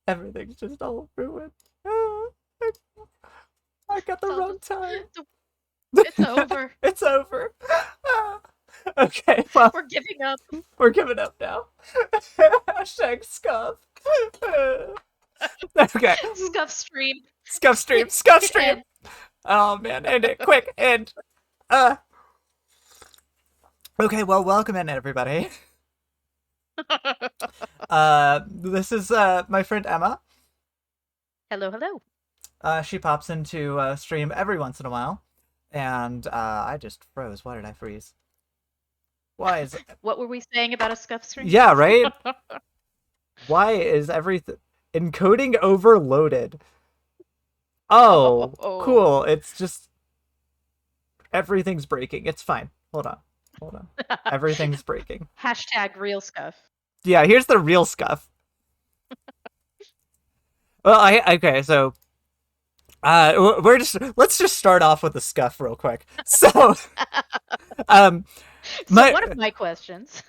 Everything's just all ruined. Ah, I got the wrong time. It's over. It's over. Ah. Okay, well, We're giving up. we're giving up now. Hashtag scuff. Okay. Scuff stream. Scuff stream. Scuff stream. And Oh man, end it quick. And okay, well, welcome in everybody. This is my friend Emma. hello, hello. She pops into stream every once in a while, and I just froze. Why did I freeze? Why is What were we saying about a scuff stream? yeah, right? Why is everything encoding overloaded? Oh, Oh. cool. It's just everything's breaking. It's fine. Hold on. Hold on. Everything's breaking. Hashtag real scuff. Yeah, here's the real scuff. Well, okay, so let's just start off with the scuff real quick. So, um, So one of my questions.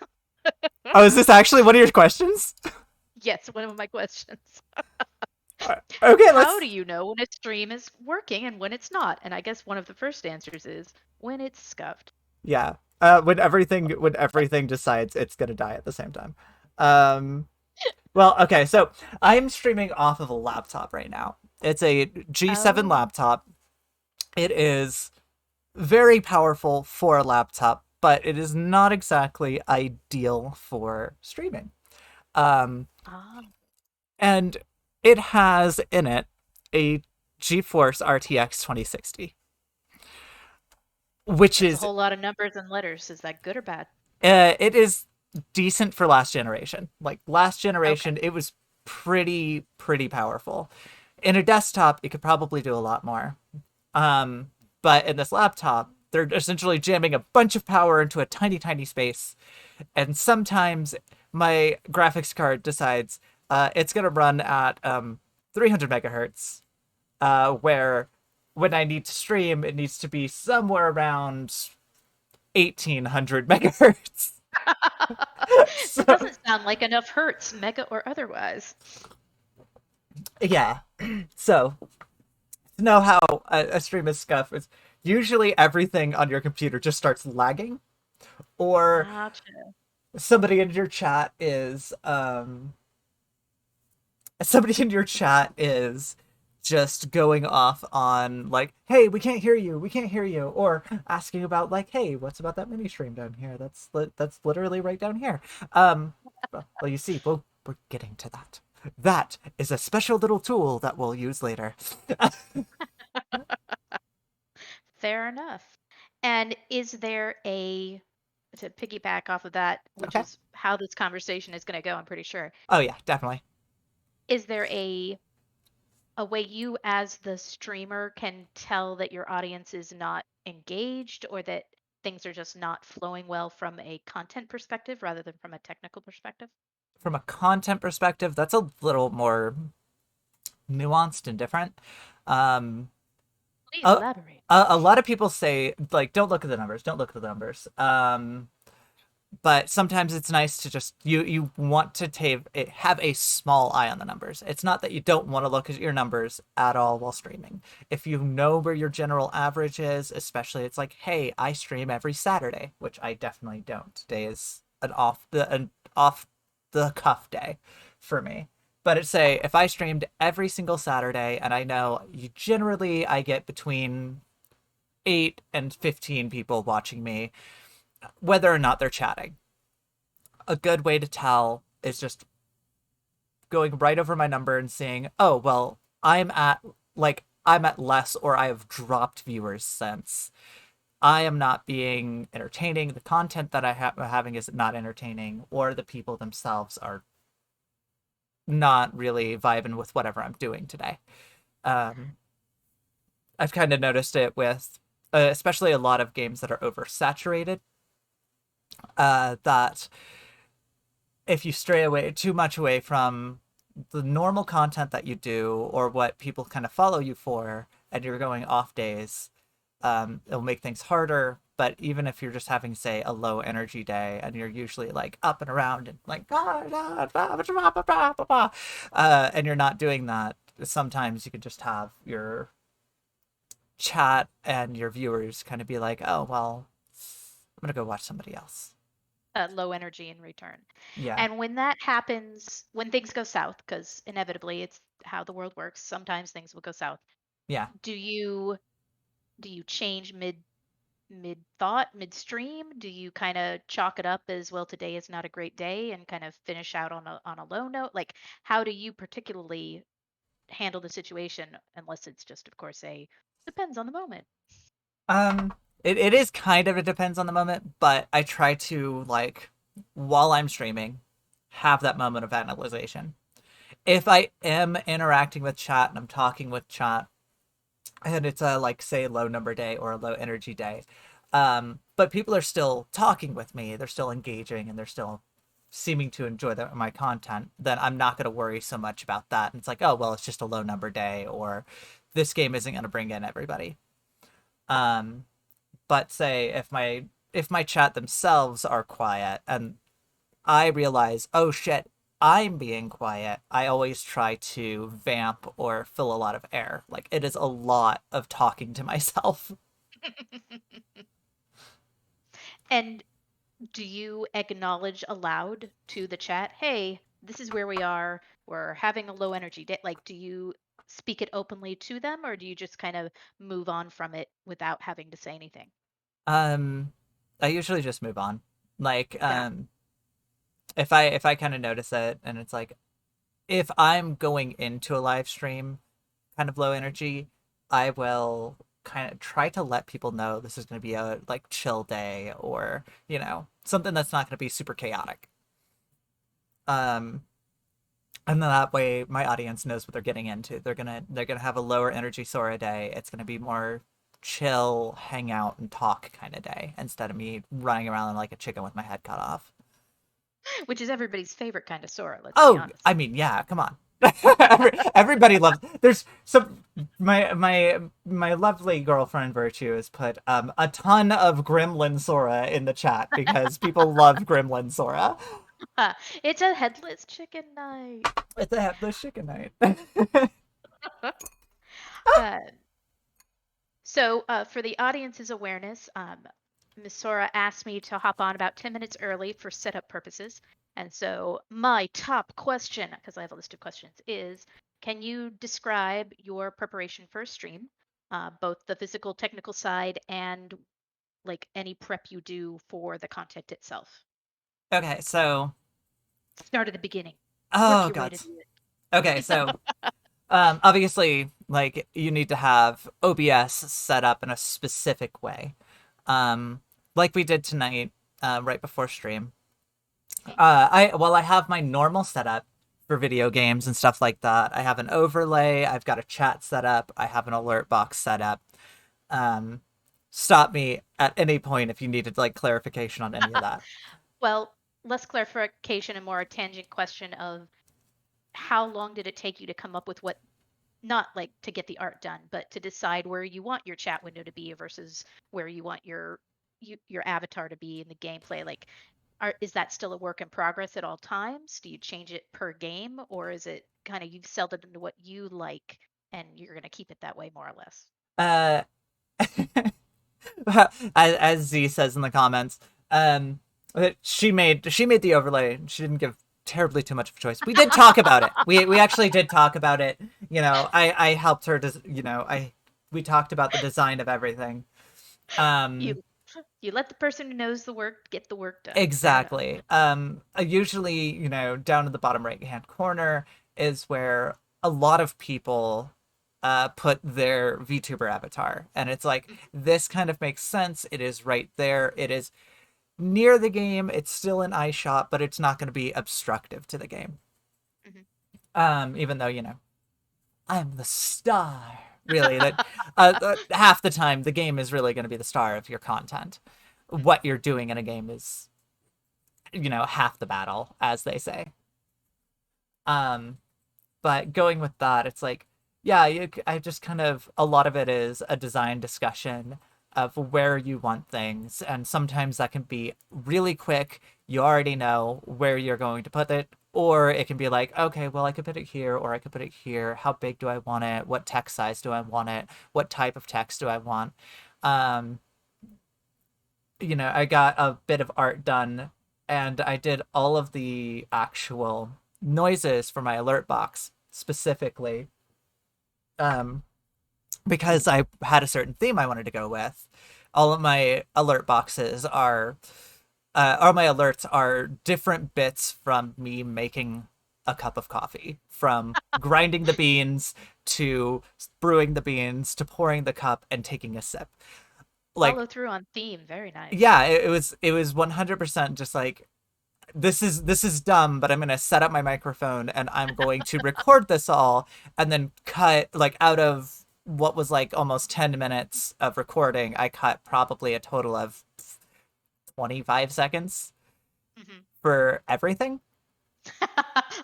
oh, is this actually one of your questions? Yes, one of my questions. Okay, How do you know when a stream is working and when it's not? And I guess one of the first answers is when it's scuffed. yeah. When everything decides it's gonna die at the same time. Well, okay, so I'm streaming off of a laptop right now. It's a G7 Oh. laptop. It is very powerful for a laptop, but it is not exactly ideal for streaming. Um, Ah. and it has in it a GeForce RTX 2060, which That's a is whole lot of numbers and letters. Is that good or bad? it is decent for last generation. Like last Okay. generation, it was pretty powerful. In a desktop, it could probably do a lot more. But in this laptop, they're essentially jamming a bunch of power into a tiny space, and sometimes my graphics card decides it's gonna run at 300 megahertz, where when I need to stream, it needs to be somewhere around 1800 megahertz. So, That doesn't sound like enough hertz, mega or otherwise. yeah. So, to know how a stream is scuffed is usually everything on your computer just starts lagging, or Gotcha. somebody in your chat is somebody in your chat is just going off on like, hey, we can't hear you, or asking about like, hey, what's about that mini stream down here? That's literally right down here. Well, you see, we're getting to that. That is a special little tool that we'll use later. Fair enough. And is there to piggyback off of that, which Okay. is how this conversation is going to go, I'm pretty sure. Oh yeah, definitely. Is there a way you as the streamer can tell that your audience is not engaged or that things are just not flowing well from a content perspective rather than from a technical perspective? From a content perspective, that's a little more nuanced and different. Um, Please a, elaborate. a lot of people say like, don't look at the numbers, don't look at the numbers. But sometimes it's nice to just you want to have a small eye on the numbers. It's not that you don't want to look at your numbers at all while streaming. If you know where your general average is, especially it's like, hey, I stream every Saturday, which I definitely don't. Today is an off the cuff day for me. But it's say if I streamed every single Saturday and I know generally I get between 8 and 15 people watching me, whether or not they're chatting. A good way to tell is just going right over my number and seeing, oh, well, I'm at less, or I have dropped viewers since. I am not being entertaining. The content that having is not entertaining, or the people themselves are not really vibing with whatever I'm doing today. Um, I've kind of noticed it with, especially a lot of games that are oversaturated. That if you stray away too much away from the normal content that you do or what people kind of follow you for, and you're going off days, it'll make things harder. But even if you're just having, say, a low energy day and you're usually like up and around and like, and you're not doing that, sometimes you could just have your chat and your viewers kind of be like, oh, well, I'm going to go watch somebody else. Low energy in return. Yeah. And when that happens, when things go south, because inevitably it's how the world works, sometimes things will go south. Yeah. Do you change mid thought, midstream? Do you kind of chalk it up as, well, today is not a great day, and kind of finish out on a low note? Like, how do you particularly handle the situation, unless it's just, of course, a depends on the moment? Um, it is kind of, it depends on the moment, but I try to, like, while I'm streaming, have that moment of analyzation. If I am interacting with chat and I'm talking with chat, and it's a, like, say, low number day or a low energy day, but people are still talking with me, they're still engaging, and they're still seeming to enjoy my content, then I'm not going to worry so much about that. And it's like, oh, well, it's just a low number day, or this game isn't going to bring in everybody. Um, but say if my chat themselves are quiet and I realize, oh shit, I'm being quiet, I always try to vamp or fill a lot of air. Like, it is a lot of talking to myself. And do you acknowledge aloud to the chat, hey, this is where we are, we're having a low energy day? Like, do you speak it openly to them, or do you just kind of move on from it without having to say anything? um I usually just move on. Like, Got if I kind of notice it and it's like, if I'm going into a live stream kind of low energy, I will kind of try to let people know this is going to be a, like, chill day, or, something that's not going to be super chaotic. Um, and then that way my audience knows what they're getting into. They're gonna have a lower energy Sora day. It's gonna be more chill, hang out and talk kind of day, instead of me running around like a chicken with my head cut off. Which is everybody's favorite kind of Sora, let's be Oh, honest. I mean, yeah, come on. Everybody loves. There's some. My lovely girlfriend Virtue has put a ton of Gremlin Sora in the chat because people love Gremlin Sora. It's a headless chicken night. It's a headless chicken night. Uh, so, for the audience's awareness, Miss Sora asked me to hop on about 10 minutes early for setup purposes. And so, my top question, because I have a list of questions, is, can you describe your preparation for a stream, both the physical, technical side, and like any prep you do for the content itself? Okay, so, Start at the beginning, work oh your way god. to do Okay, it. so, obviously, like, you need to have OBS set up in a specific way, um, like we did tonight, right before stream. Okay. I have my normal setup for video games and stuff like that. I have an overlay. I've got a chat set up. I have an alert box set up. Um, Stop me at any point if you needed, like, clarification on any of that. Well, less clarification and more a tangent question of, how long did it take you to come up with what, not like to get the art done, but to decide where you want your chat window to be versus where you want your avatar to be in the gameplay? Like, is that still a work in progress at all times? Do you change it per game, or is it kind of you've settled it into what you like and you're going to keep it that way more or less? Uh, as Z says in the comments, um, she made the overlay. She didn't give terribly too much of a choice. We did talk about it. We actually did talk about it. I helped her to, I we talked about the design of everything. Um, You you let the person who knows the work get the work done. Fair enough. exactly. Usually, down in the bottom right hand corner is where a lot of people put their VTuber avatar, and it's like, this kind of makes sense. It is right there. It is near the game. It's still an eye shot, but it's not going to be obstructive to the game. Mhm. Even though, I'm the star. Really, that half the time the game is really going to be the star of your content. Mhm. What you're doing in a game is, half the battle, as they say. Um, but going with that, it's like, yeah, I just kind of, a lot of it is a design discussion. of where you want things. And sometimes that can be really quick. You already know where you're going to put it. Or it can be like, okay, well, I could put it here or I could put it here. How big do I want it? What text size do I want it? What type of text do I want? Um, I got a bit of art done and I did all of the actual noises for my alert box specifically. Um, because I had a certain theme I wanted to go with. All of my alert boxes are, all my alerts are different bits from me making a cup of coffee, from grinding the beans to brewing the beans to pouring the cup and taking a sip. Like, Follow through on theme. Very nice. yeah, it was 100% just like this is dumb, but I'm gonna set up my microphone and I'm going to record this all and then cut like out of what was like almost 10 minutes of recording, I cut probably a total of 25 seconds Hmm. for everything.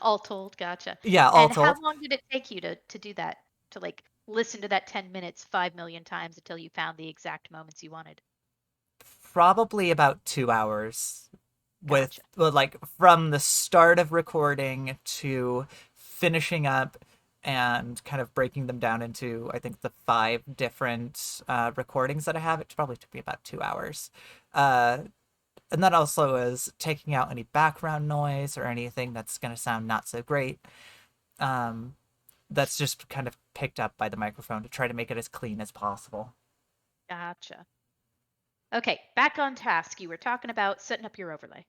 All told, gotcha. Yeah, all And how told. long did it take you to do that? To like listen to that 10 minutes 5 million times until you found the exact moments you wanted? Probably about 2 hours with Gotcha. well, like from the start of recording to finishing up and kind of breaking them down into I think the five different recordings that I have. It probably took me about 2 hours. Uh, and that also is taking out any background noise or anything that's going to sound not so great. Um, that's just kind of picked up by the microphone to try to make it as clean as possible. Gotcha. Okay, back on task. You were talking about setting up your overlay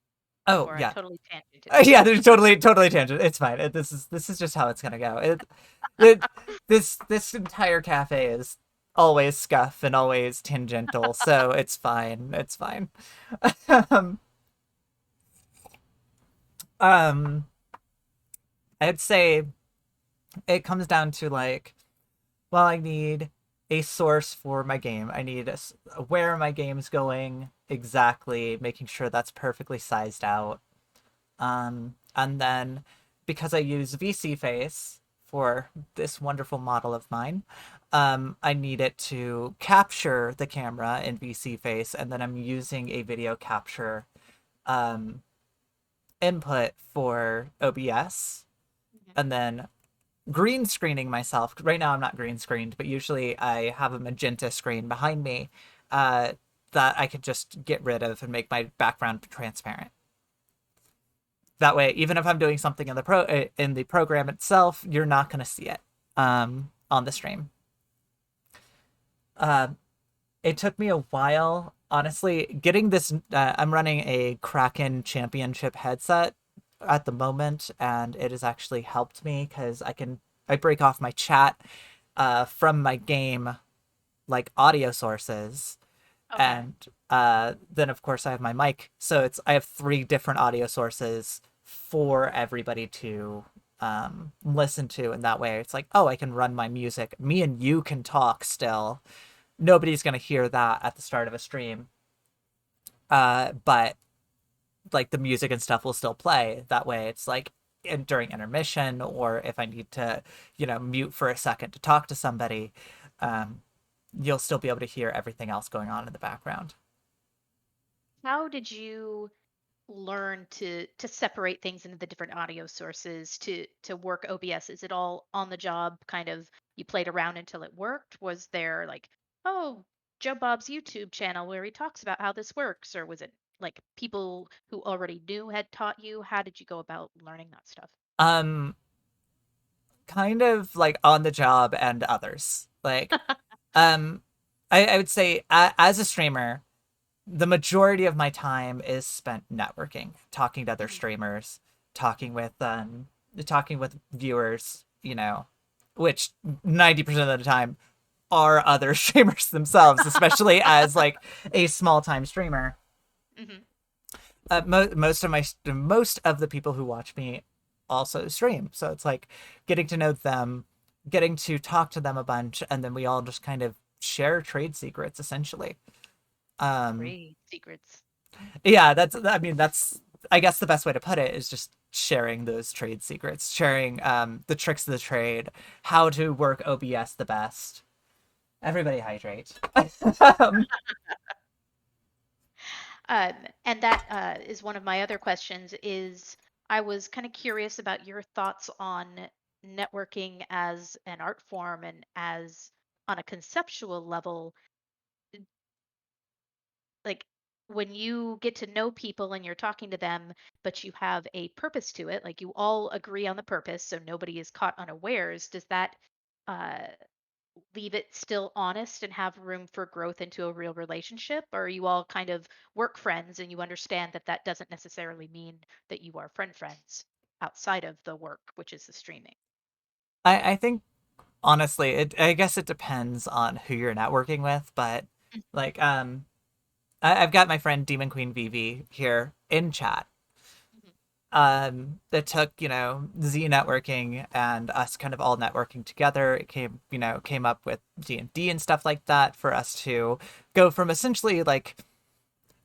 Oh before I yeah, totally tangented. yeah. There's totally tangent. It's fine. This is just how it's gonna go. It this entire cafe is always scuff and always tangential, so it's fine. It's fine. um, um, I'd say it comes down to like, well, I need a source for my game. I need where my game's going exactly, making sure that's perfectly sized out. And then because I use VC Face for this wonderful model of mine, I need it to capture the camera in VC Face, and then I'm using a video capture um, input for OBS, Mhm. and then green screening myself. Right now I'm not green screened, but usually I have a magenta screen behind me uh, that I could just get rid of and make my background transparent. That way, even if I'm doing something in the program itself, you're not going to see it on the stream. Uh, it took me a while, honestly, getting this. I'm running a Kraken Championship headset at the moment, and it has actually helped me because I break off my chat from my game like audio sources, Okay. and then of course I have my mic, so I have three different audio sources for everybody to listen to, and that way it's like, oh, I can run my music. Me and you can talk still. Nobody's gonna hear that at the start of a stream, but like the music and stuff will still play. That way, it's like during intermission, or if I need to, mute for a second to talk to somebody, um, you'll still be able to hear everything else going on in the background. How did you learn to separate things into the different audio sources to work OBS? Is it all on the job kind of you played around until it worked? Was there like, oh, Joe Bob's YouTube channel where he talks about how this works? Or was it like people who already knew had taught you? How did you go about learning that stuff? Um, Kind of like on the job and others. Like, um, I would say as a streamer, the majority of my time is spent networking, talking to other Mhm. streamers, talking with viewers, which 90% of the time are other streamers themselves, especially as like a small time streamer. Mhm. Most of the people who watch me also stream, so it's like getting to know them, getting to talk to them a bunch, and then we all just kind of share trade secrets essentially. Um, Trade secrets. yeah, that's I guess the best way to put it is just sharing those trade secrets, sharing the tricks of the trade, how to work OBS the best, Everybody hydrate. um, Um, and that is one of my other questions is I was kind of curious about your thoughts on networking as an art form and as on a conceptual level, like when you get to know people and you're talking to them, but you have a purpose to it, like you all agree on the purpose, so nobody is caught unawares, does that uh, leave it still honest and have room for growth into a real relationship? Or are you all kind of work friends and you understand that that doesn't necessarily mean that you are friends outside of the work, which is the streaming? I think honestly, I guess it depends on who you're networking with, but like I've got my friend Demon Queen Vivi here in chat. Mhm. That took, Z networking and us kind of all networking together. It came up with D&D and stuff like that for us to go from essentially like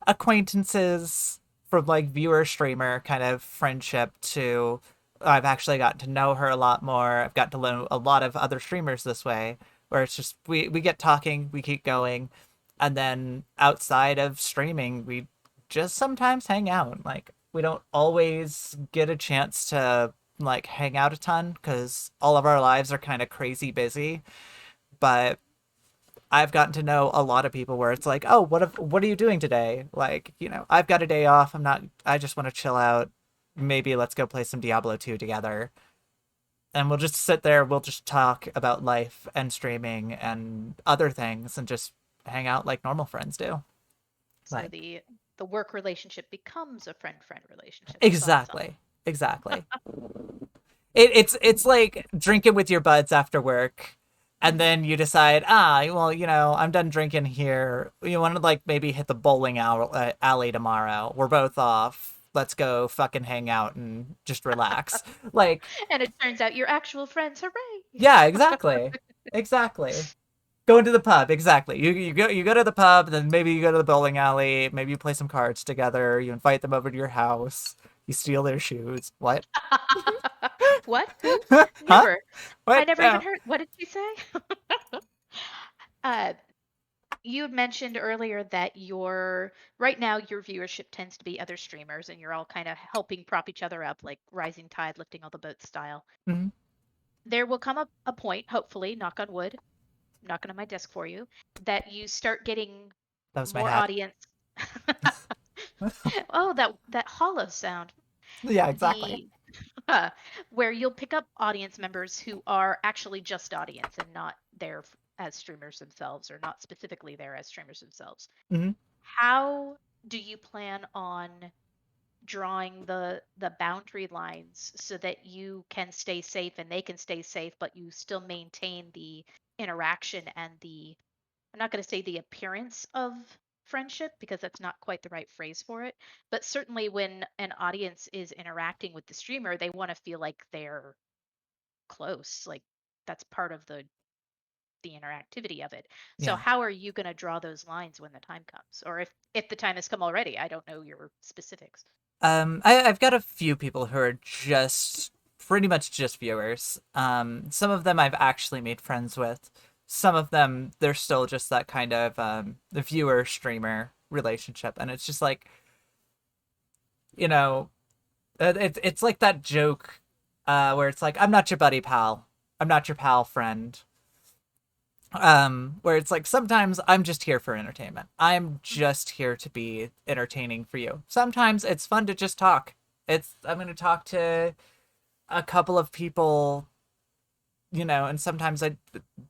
acquaintances from like viewer streamer kind of friendship to I've actually gotten to know her a lot more. I've got to know a lot of other streamers this way, where it's just we get talking, we keep going, and then outside of streaming, we just sometimes hang out. Like we don't always get a chance to like hang out a ton because all of our lives are kind of crazy busy, but I've gotten to know a lot of people where it's like, oh, what are you doing today? Like, I've got a day off. I just want to chill out. Maybe let's go play some Diablo 2 together. And we'll just sit there, we'll just talk about life and streaming and other things and just hang out like normal friends do. So Like, the work relationship becomes a friend-friend relationship. That's awesome. exactly. Exactly. It's like drinking with your buds after work, and Hmm. then you decide, well, I'm done drinking here. You want to like maybe hit the alley tomorrow. We're both off. Let's go fucking hang out and just relax. Like, And it turns out you're actual friends. Hooray! yeah, exactly, exactly. Going to the pub, exactly. You go to the pub, then maybe you go to the bowling alley. Maybe you play some cards together. You invite them over to your house. You steal their shoes. What? What? Who? Huh? Never. I What? never even No. heard. What did she say? uh, you had mentioned earlier that right now your viewership tends to be other streamers and you're all kind of helping prop each other up, like rising tide lifting all the boats style. Mhm. There will come a point, hopefully, knock on wood, knocking on my desk for you, that you start getting That was my more hat. audience. Oh, that hollow sound. Yeah, exactly. The where you'll pick up audience members who are actually just audience and not there as streamers themselves or not specifically there as streamers themselves. Hmm. How do you plan on drawing the boundary lines so that you can stay safe and they can stay safe, but you still maintain the interaction and the, I'm not going to say the appearance of friendship because that's not quite the right phrase for it, but certainly when an audience is interacting with the streamer, they want to feel like they're close, like that's part of the interactivity of it. So Yeah. how are you going to draw those lines when the time comes? Or if the time has come already? I don't know your specifics. I've got a few people who are just pretty much just viewers. Some of them I've actually made friends with. Some of them they're still just that kind of the viewer streamer relationship, and it's just like you know, it's like that joke, where it's like I'm not your buddy pal, I'm not your pal friend. Where it's like sometimes I'm just here for entertainment. I'm Mhm. just here to be entertaining for you. Sometimes it's fun to just talk. I'm going to talk to a couple of people, and sometimes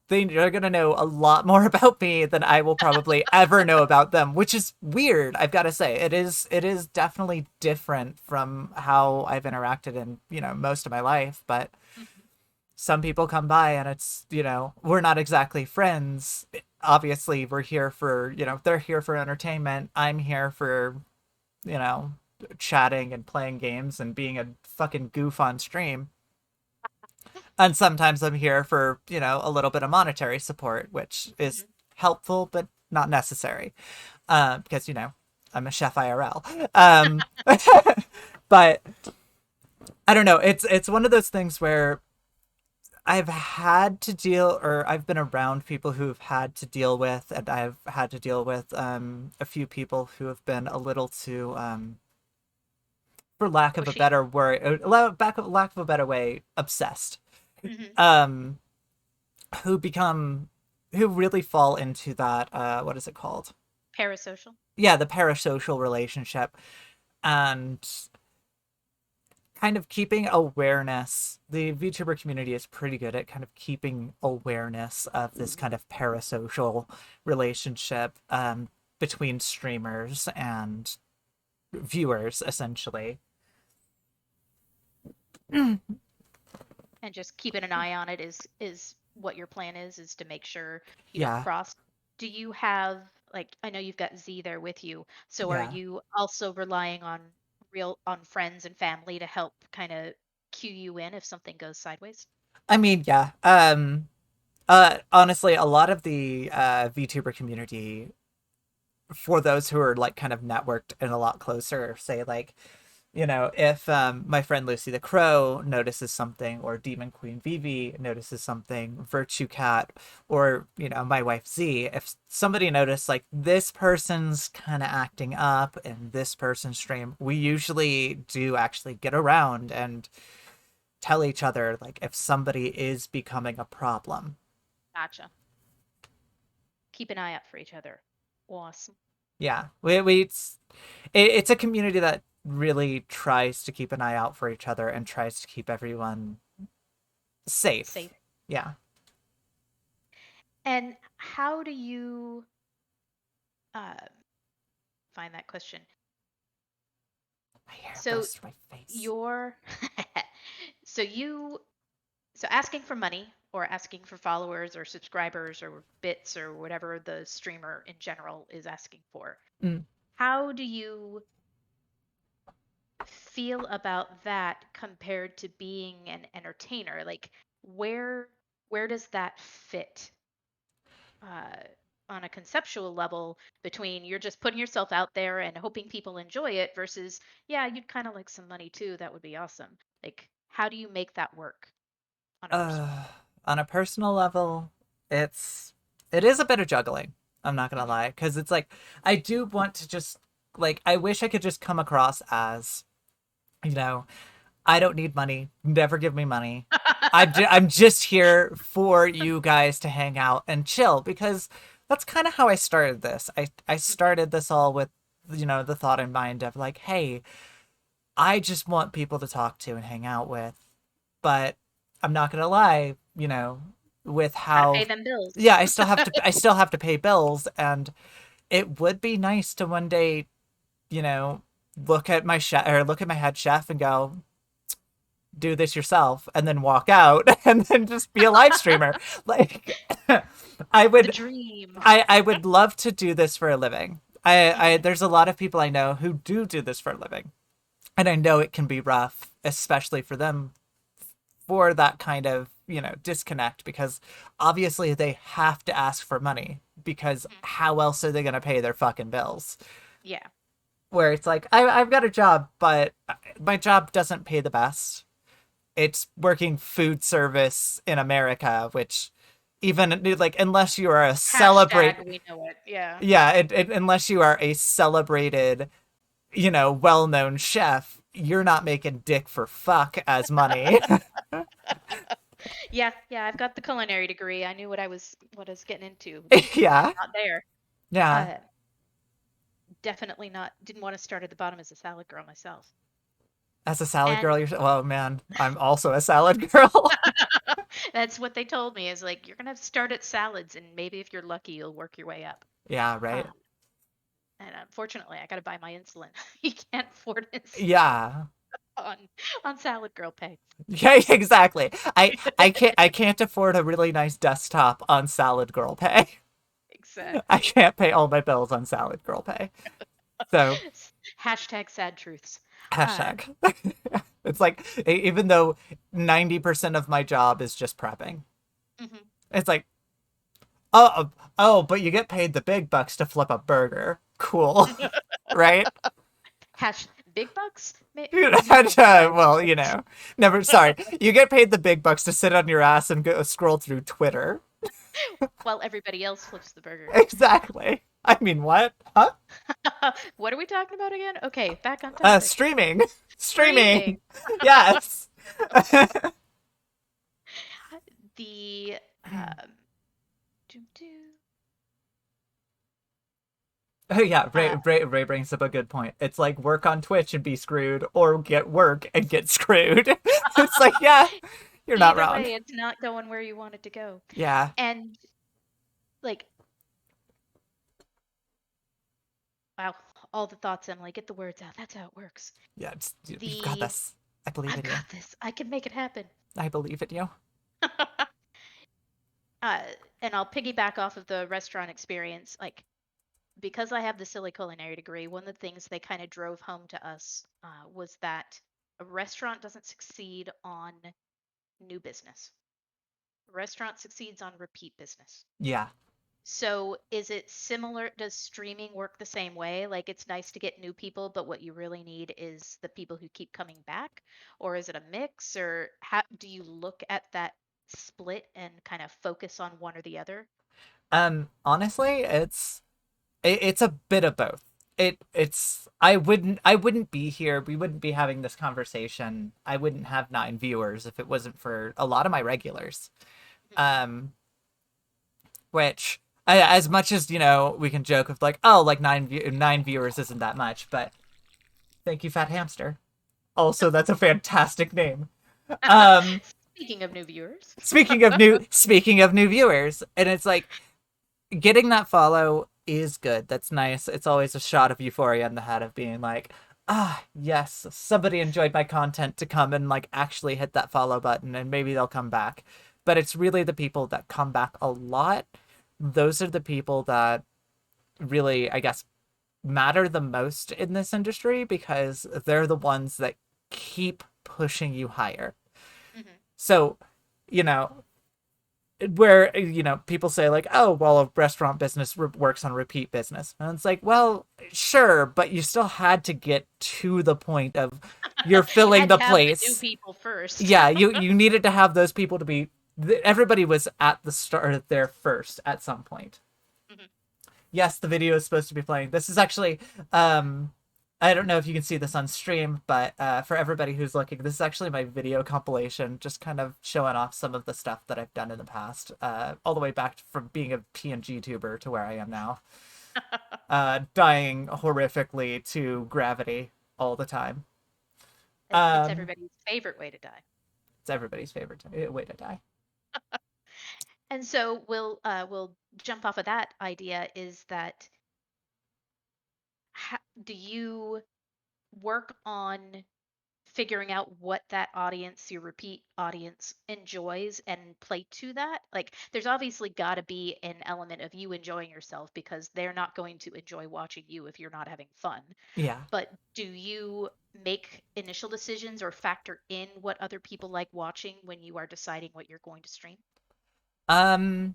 they're going to know a lot more about me than I will probably ever know about them, which is weird. I've got to say it is definitely different from how I've interacted in, most of my life, but Mhm. some people come by and it's, we're not exactly friends. Obviously, we're here for, they're here for entertainment. I'm here for, you know, chatting and playing games and being a fucking goof on stream. And sometimes I'm here for, a little bit of monetary support, which is Mhm. helpful but not necessary. Because, I'm a chef IRL. But I don't know. It's one of those things where I've had to deal, or I've been around people who've had to deal with, and I've had to deal with a few people who have been a little too, for lack of a Pushy. better word, lack of a better way, obsessed. Hmm. Um, who become, who really fall into that, what is it called? Parasocial. Yeah, the parasocial relationship, and kind of keeping awareness. The VTuber community is pretty good at kind of keeping awareness of this kind of parasocial relationship between streamers and viewers, essentially. And just keeping an eye on it is what your plan is to make sure you don't Yeah, cross. Do you have, like, I know you've got Z there with you, so are yeah. you also relying on friends and family to help kind of cue you in if something goes sideways? I mean, yeah. Honestly, a lot of the VTuber community, for those who are like kind of networked and a lot closer, say like, if my friend Lucy the Crow notices something, or Demon Queen Vivi notices something, Virtue Cat, or, my wife Z, if somebody noticed like this person's kind of acting up in this person's stream, we usually do actually get around and tell each other like if somebody is becoming a problem. Gotcha. Keep an eye out for each other. Awesome. Yeah, it's a community that really tries to keep an eye out for each other and tries to keep everyone safe. Safe. Yeah. And how do you uh, find that question? My hair So goes to my face. your so you so asking for money or asking for followers or subscribers or bits or whatever the streamer in general is asking for. Mm. How do you feel about that compared to being an entertainer? Like where where does that fit uh, on a conceptual level between you're just putting yourself out there and hoping people enjoy it versus, yeah, you'd kind of like some money too. That would be awesome. Like, how do you make that work on a personal Uh, level? on a personal level, it is a bit of juggling. I'm not gonna lie, because it's like I do want to just like I wish I could just come across as, you know I don't need money. Never give me money. I'm just here for you guys to hang out and chill, because that's kind of how I started this. I started this all with, the thought in mind of like, hey, I just want people to talk to and hang out with. But I'm not gonna lie, with Gotta pay how, them bills. yeah, I still have to pay bills, and it would be nice to one day, you know, look at my head chef and go, do this yourself, and then walk out and then just be a live streamer. Like, I The would dream. I would love to do this for a living. I Hmm. There's a lot of people I know who do this for a living. And I know it can be rough, especially for them, for that kind of, disconnect, because obviously they have to ask for money, because Hmm. how else are they going to pay their fucking bills? Yeah. Where it's like, I've got a job, but my job doesn't pay the best. It's working food service in America, which, even like, unless you are a Hashtag celebrate, we know it. Yeah. yeah, unless you are a celebrated, well-known chef, you're not making dick for fuck as money. Yeah, yeah, I've got the culinary degree. I knew what I was getting into. Yeah, Not there. yeah. Uh, Definitely not. Didn't want to start at the bottom as a salad girl myself. As a salad And girl, oh man, I'm also a salad girl. that's what they told me is like you're gonna start at salads and maybe if you're lucky you'll work your way up. Yeah, right. Um, and unfortunately, I got to buy my insulin. You can't afford insulin Yeah. on salad girl pay. Yeah, exactly. I can't afford a really nice desktop on salad girl pay. I Exactly. can't pay all my bills on salad girl pay. So, Hashtag sad truths. Uh, hashtag. It's like, even though 90% of my job is just prepping, mhm. it's like, oh, but you get paid the big bucks to flip a burger. Cool. Right? Big bucks? Well, never. Sorry, you get paid the big bucks to sit on your ass and go scroll through Twitter. While everybody else flips the burger. Exactly. I mean, what? Huh? What are we talking about again? Okay, back on topic. Streaming, Streaming. streaming. Yes. The um doo doo. Oh yeah, Uh Ray brings up a good point. It's like work on Twitch and be screwed, or get work and get screwed. It's like, yeah, you're not Either wrong. way, it's not going where you want it to go. Yeah, And like, wow, all the thoughts, Emily, get the words out. That's how it works. yeah, you've got The this. I believe I've in you. got this. I can make it happen. I believe in you. uh, and I'll piggyback off of the restaurant experience. Like, because I have the silly culinary degree, one of the things they kind of drove home to us was that a restaurant doesn't succeed on new business. A restaurant succeeds on repeat business. Yeah. So is it similar? Does streaming work the same way? Like it's nice to get new people, but what you really need is the people who keep coming back? Or is it a mix? Or how do you look at that split and kind of focus on one or the other? Honestly, it's a bit of both. It's I wouldn't be here. We wouldn't be having this conversation. I wouldn't have 9 viewers if it wasn't for a lot of my regulars. Um, which as much as we can joke of like, oh, like 9 viewers isn't that much, but thank you, Fat Hamster. Also, that's a fantastic name. Um, Speaking of new viewers. speaking of new viewers, and it's like getting that follow is good. That's nice. It's always a shot of euphoria in the head of being like, ah, yes, somebody enjoyed my content to come and like actually hit that follow button and maybe they'll come back. But it's really the people that come back a lot. Those are the people that really, I guess, matter the most in this industry because they're the ones that keep pushing you higher. Hmm. So, you know, where people say like, oh, well, a restaurant business works on repeat business, and it's like, well, sure, but you still had to get to the point of you're You filling had to the have the new place. people first. Yeah, you needed to have those people to be everybody was at the start there first at some point. Mhm. Yes, the video is supposed to be playing. This is actually I don't know if you can see this on stream, but for everybody who's looking, this is actually my video compilation, just kind of showing off some of the stuff that I've done in the past, all the way back from being a PNG tuber to where I am now, dying horrifically to gravity all the time. It's Um, everybody's favorite way to die. it's everybody's favorite way to die. And so we'll jump off of that idea is that do you work on figuring out what that audience, your repeat audience, enjoys and play to that? Like, there's obviously got to be an element of you enjoying yourself because they're not going to enjoy watching you if you're not having fun. Yeah. But do you make initial decisions or factor in what other people like watching when you are deciding what you're going to stream? Um,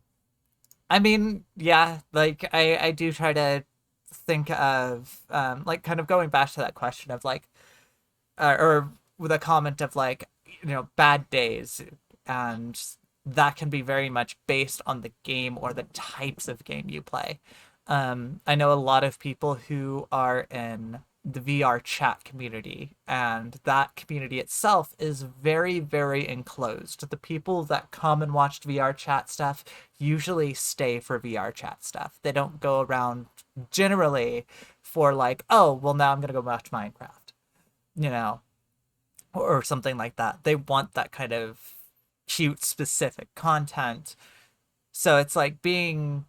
I mean, yeah, like I do try to think of like kind of going back to that question of like or with a comment of like bad days, and that can be very much based on the game or the types of game you play. I know a lot of people who are in the VR chat community, and that community itself is very, very enclosed. The people that come and watch VR chat stuff usually stay for VR chat stuff. They don't go around generally for like, oh, well, now I'm gonna go watch Minecraft, you know, or something like that. They want that kind of cute, specific content. So it's like being,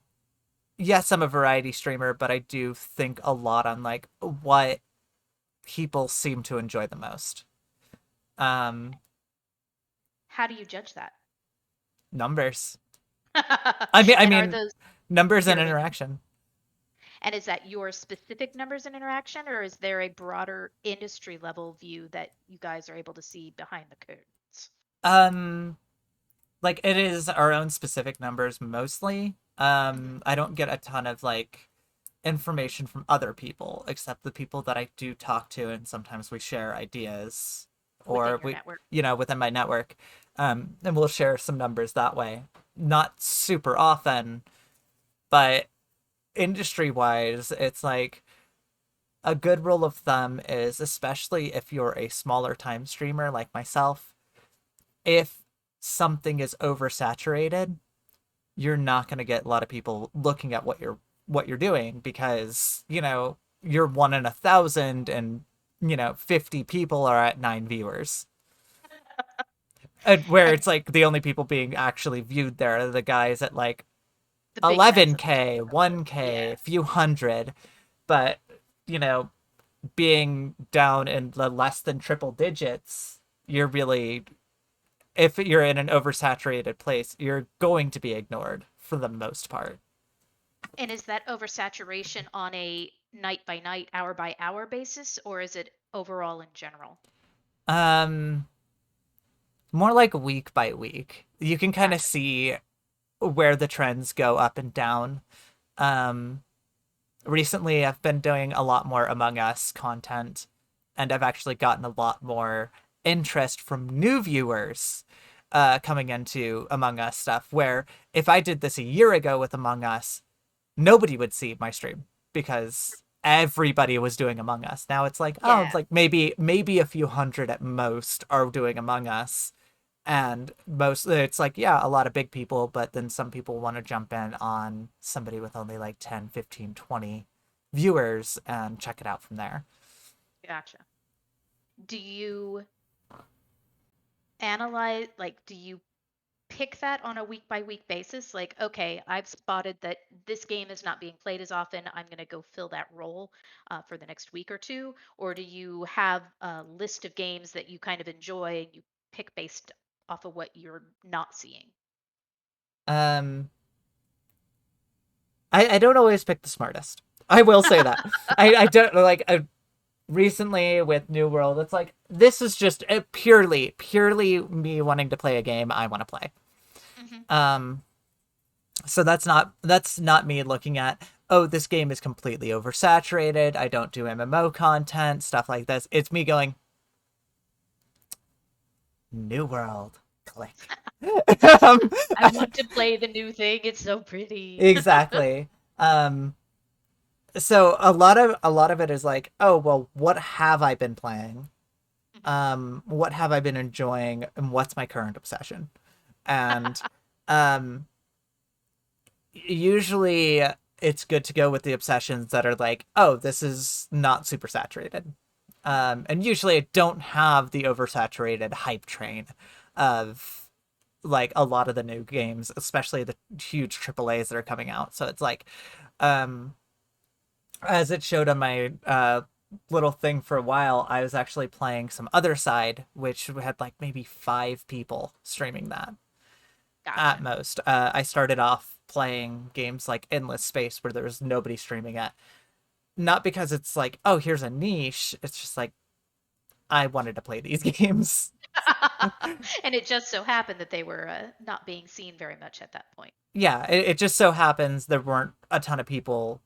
yes, I'm a variety streamer, but I do think a lot on like what people seem to enjoy the most. Um, How do you judge that? Numbers. I mean, I And are mean, those numbers and purely interaction. And is that your specific numbers and interaction, or is there a broader industry level view that you guys are able to see behind the curtains? Um, like it is our own specific numbers mostly. Hmm. I don't get a ton of like information from other people, except the people that I do talk to, and sometimes we share ideas, within or your we, network. within my network, and we'll share some numbers that way. Not super often, but industry wise, it's like a good rule of thumb is, especially if you're a smaller time streamer like myself, if something is oversaturated, you're not going to get a lot of people looking at what you're doing, because you're 1 in 1,000, and 50 people are at 9 viewers. Where And it's like the only people being actually viewed there are the guys at like the big guys at the 11K, top. 1K, Yeah. a few hundred. But you know being down in the less than triple digits, you're really, if you're in an oversaturated place, you're going to be ignored for the most part. And is that oversaturation on a night by night, hour by hour basis, or is it overall in general? Um, More like week by week. You can kind of Gotcha. see where the trends go up and down. Um, Recently, I've been doing a lot more Among Us content, and I've actually gotten a lot more interest from new viewers coming into Among Us stuff. Where if I did this a year ago with Among Us, nobody would see my stream because everybody was doing Among Us. Now it's like, oh, it's Yeah. like maybe a few hundred at most are doing Among Us. And most, it's like, yeah, a lot of big people, but then some people want to jump in on somebody with only like 10, 15, 20 viewers and check it out from there. Gotcha. Do you analyze, like, do you pick that on a week by week basis? Like, okay, I've spotted that this game is not being played as often. I'm going to go fill that role for the next week or two. Or do you have a list of games that you kind of enjoy and you pick based off of what you're not seeing? Um, I don't always pick the smartest. I will say that. I don't like, recently with New World, it's like, this is just purely me wanting to play a game I want to play. Hmm. Um, so that's not me looking at, oh, this game is completely oversaturated, I don't do MMO content, stuff like this. It's me going, New World, click. um, I want to play the new thing. It's so pretty. exactly. Um, so a lot of it is like, oh well, what have I been playing? Mhm. What have I been enjoying, and what's my current obsession? And um, usually it's good to go with the obsessions that are like, oh, this is not super saturated. Mhm. And usually I don't have the oversaturated hype train of like a lot of the new games, especially the huge AAAs that are coming out. So it's like, um, as it showed on my little thing for a while, I was actually playing some other side, which had like maybe 5 people streaming that at Gotcha. most. I started off playing games like Endless Space where there was nobody streaming it. Not because it's like, oh, here's a niche. It's just like, I wanted to play these games. And it just so happened that they were not being seen very much at that point. Yeah, it just so happens there weren't a ton of people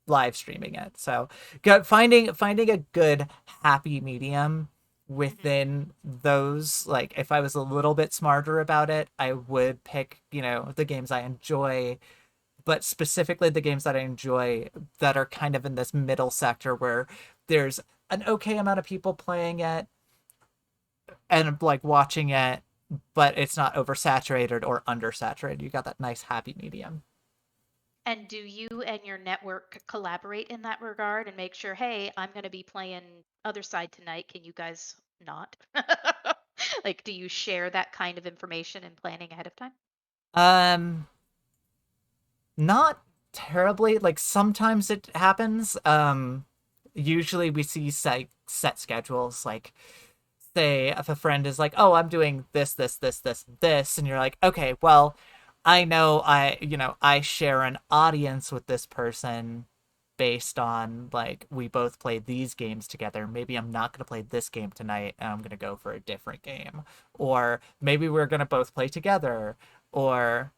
live streaming it. So finding a good happy medium Hmm. within those, like if I was a little bit smarter about it, I would pick, the games I enjoy, but specifically the games that I enjoy that are kind of in this middle sector where there's an okay amount of people playing it and like watching it, but it's not oversaturated or undersaturated. You got that nice happy medium. And do you and your network collaborate in that regard and make sure, hey, I'm going to be playing other side tonight. Can you guys not? Like, do you share that kind of information and planning ahead of time? Um, Not terribly. Like sometimes it happens. Usually we see set schedules. Like say if a friend is like, "Oh, I'm doing this," and you're like, "Okay, well, I know I share an audience with this person based on like we both played these games together. Maybe I'm not going to play this game tonight and I'm going to go for a different game. Or maybe we're going to both play together, or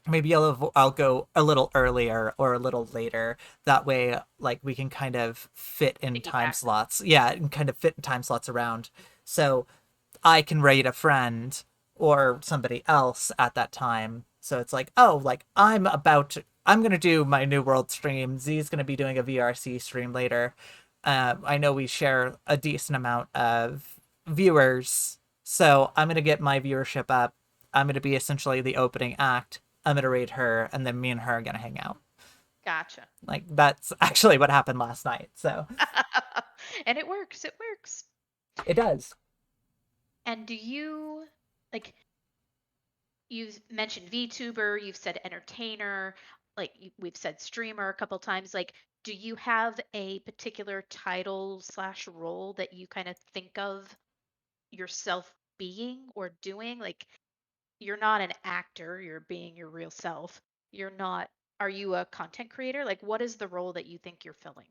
maybe I'll go a little earlier or a little later. That way, like we can kind of fit in time Piggyback. slots. Yeah, and kind of fit in time slots around. So I can rate a friend or somebody else at that time. So it's like, oh, like I'm gonna do my New World stream. Z's gonna be doing a VRC stream later. I know we share a decent amount of viewers, so I'm gonna get my viewership up. I'm gonna be essentially the opening act. I'm gonna raid her, and then me and her are gonna hang out. Gotcha. Like that's actually what happened last night. So And it works. It works. it does. And do you like you've mentioned VTuber, you've said entertainer, like we've said streamer a couple times. Like, do you have a particular title slash role that you kind of think of yourself being or doing? Like, you're not an actor, you're being your real self. You're not, are you a content creator? Like, what is the role that you think you're filling?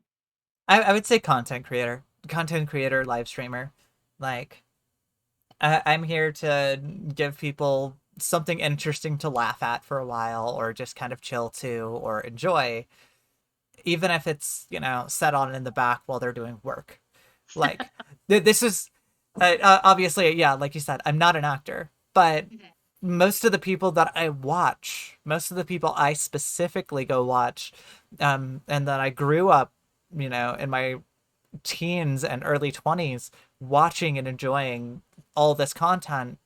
I would say content creator, live streamer. Like I'm here to give people something interesting to laugh at for a while, or just kind of chill to, or enjoy, even if it's set on in the back while they're doing work. Like this is obviously, yeah, like you said, I'm not an actor, but Mhm. most of the people that I watch, most of the people I specifically go watch, and that I grew up, in my teens and early 20s watching and enjoying all this content,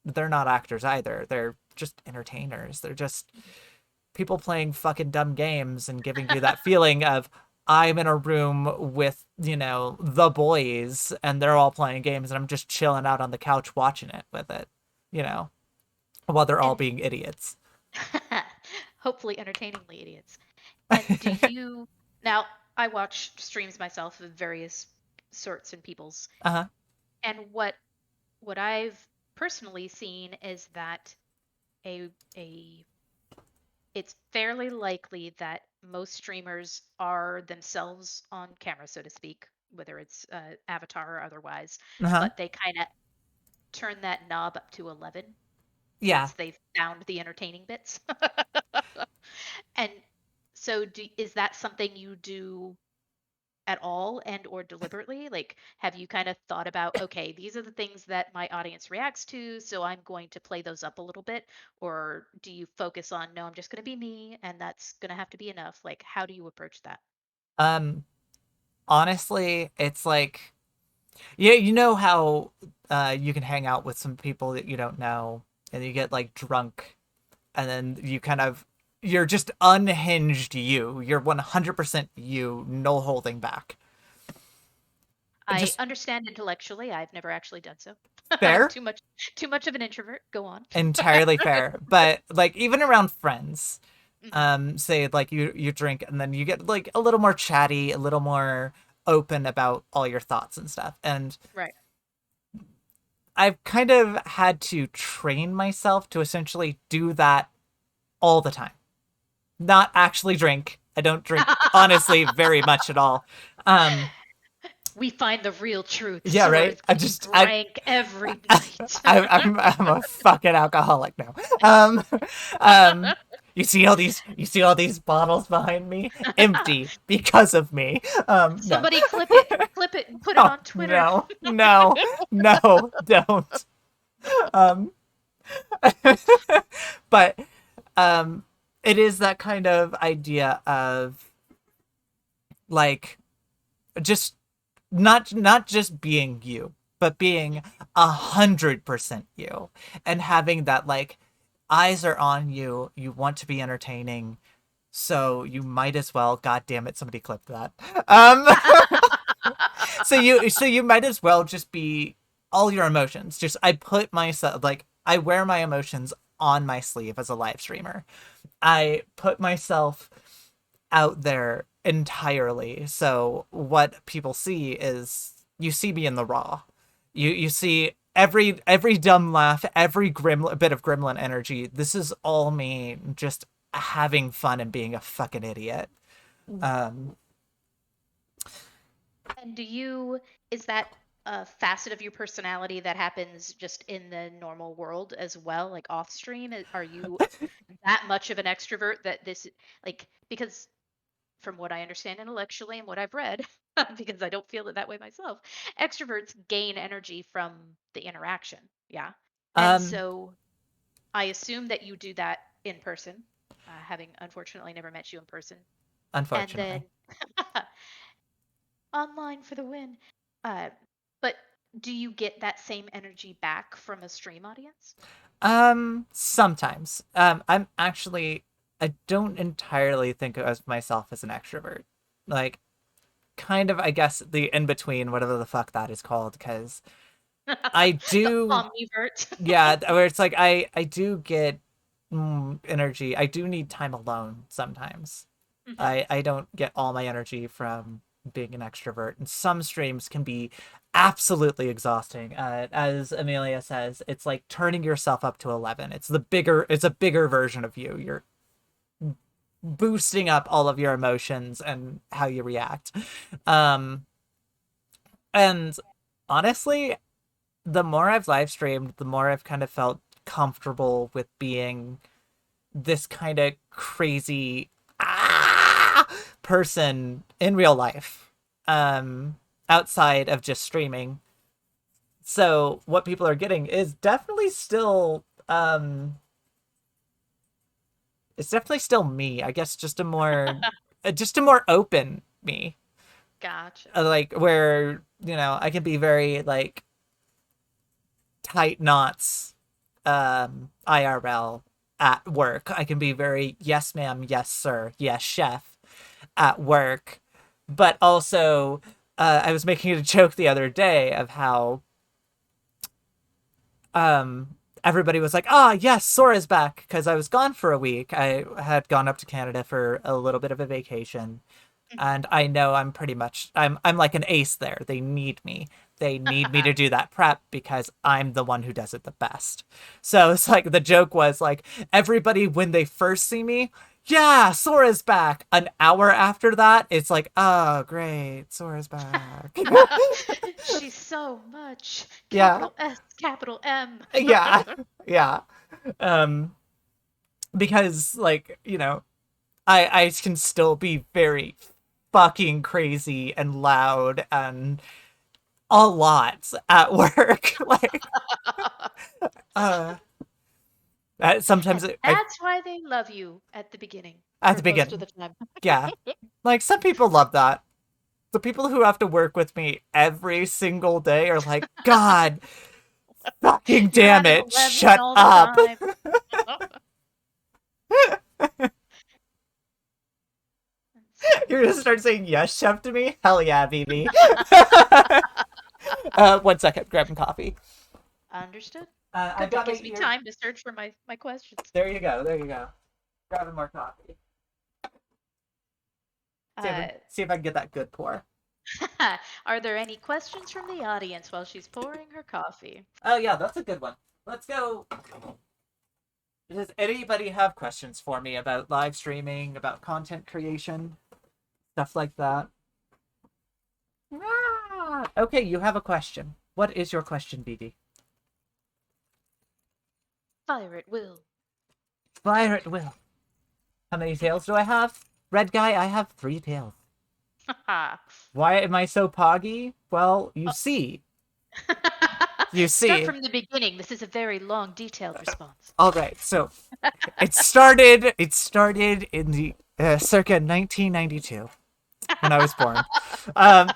they're not actors either. They're just entertainers. They're just people playing fucking dumb games and giving you that feeling of I'm in a room with, the boys and they're all playing games and I'm just chilling out on the couch watching it with it, you know, while they're all And being idiots. hopefully entertainingly idiots. And do you now I watch streams myself of various sorts and peoples. Uh-huh. And what I've personally seen is that a it's fairly likely that most streamers are themselves on camera, so to speak, whether it's avatar or otherwise, Uh-huh. but they kind of turn that knob up to 11 Yeah. once they've found the entertaining bits. And so is that something you do at all and or deliberately? Like, have you kind of thought about, okay, these are the things that my audience reacts to, so I'm going to play those up a little bit? Or do you focus on, no, I'm just going to be me and that's going to have to be enough? Like, how do you approach that? Um Honestly, it's like, yeah, you know how you can hang out with some people that you don't know and you get like drunk and then you're just unhinged you. You're 100% you, no holding back. I Just understand intellectually. I've never actually done so. I'm fair, too much of an introvert. Go on. entirely fair. But like even around friends, Hmm. say like you drink and then you get like a little more chatty, a little more open about all your thoughts and stuff. And Right. I've kind of had to train myself to essentially do that all the time. Not actually drink. I don't drink honestly very much at all. Um We find the real truth. yeah, Sora right. is getting drank every night. I'm a fucking alcoholic now. Um, um, you see all these bottles behind me, empty because of me. No, Somebody clip it, and put it oh, on Twitter. no, no, no, don't. Um, but um, it is that kind of idea of like just not just being you, but being 100% you, and having that like eyes are on you. You want to be entertaining, so you might as well. God damn it! Somebody clipped that. Um, so you might as well just be all your emotions. Just I put myself like I wear my emotions on my sleeve as a live streamer. I put myself out there entirely. So what people see is you see me in the raw. You see every dumb laugh, every bit of gremlin energy. This is all me just having fun and being a fucking idiot. Um And is that a facet of your personality that happens just in the normal world as well, like off stream? Are you that much of an extrovert that this, like, because from what I understand intellectually and what I've read, because I don't feel it that way myself, extroverts gain energy from the interaction. Yeah. And Um, so I assume that you do that in person, having unfortunately never met you in person. And unfortunately. then online for the win. Uh, but do you get that same energy back from a stream audience? Sometimes. I'm actually, I don't entirely think of myself as an extrovert. Like, kind of, I guess, the in between, whatever the fuck that is called, because I The do, omnivert. yeah, where it's like I do get energy. I do need time alone sometimes. Mhm. I don't get all my energy from being an extrovert, and some streams can be absolutely exhausting. As Amelia says, it's like turning yourself up to 11. It's a bigger version of you. You're boosting up all of your emotions and how you react. Um, and honestly, the more I've live streamed, the more I've kind of felt comfortable with being this kind of crazy person in real life, outside of just streaming. So what people are getting is definitely still it's definitely still me. I guess just a more open me. Gotcha. Like where, I can be very like tight knots IRL at work. I can be very yes ma'am, yes sir, yes chef at work. But also I was making a joke the other day of how everybody was like, "Ah, yes, Sora's back," because I was gone for a week. I had gone up to Canada for a little bit of a vacation, Mhm. and I know I'm like an ace there. They need me. They need me to do that prep because I'm the one who does it the best. So it's like the joke was like everybody when they first see me, yeah, Sora's back. An hour after that, it's like, oh great, Sora's back. She's so much. Yeah, Capital S, capital M. yeah, yeah. Um, because like I can still be very fucking crazy and loud and a lot at work. Like, uh, sometimes And I that's why they love you at the beginning, at or the most of beginning, the time. yeah, like some people love that. The people who have to work with me every single day are like, God, fucking You're damn at an it, 11 shut all the up. time. You're gonna start saying yes, chef to me? Hell yeah, BB. 1 second, grabbing coffee. Understood. I've Good. That got my gives me ear. time to search for my questions. There you go. There you go. Grabbing more coffee. Uh, See if I can get that good pour. are there any questions from the audience while she's pouring her coffee? Oh yeah, that's a good one. Let's go. Does anybody have questions for me about live streaming, about content creation, stuff like that? Okay, you have a question. What is your question, BD? Fire at will. Fire at will. How many tails do I have? Red guy, I have 3 tails. Why am I so poggy? Well, you see. You Start see. from the beginning. This is a very long, detailed response. All right, so it started in the circa 1992 when I was born. Um,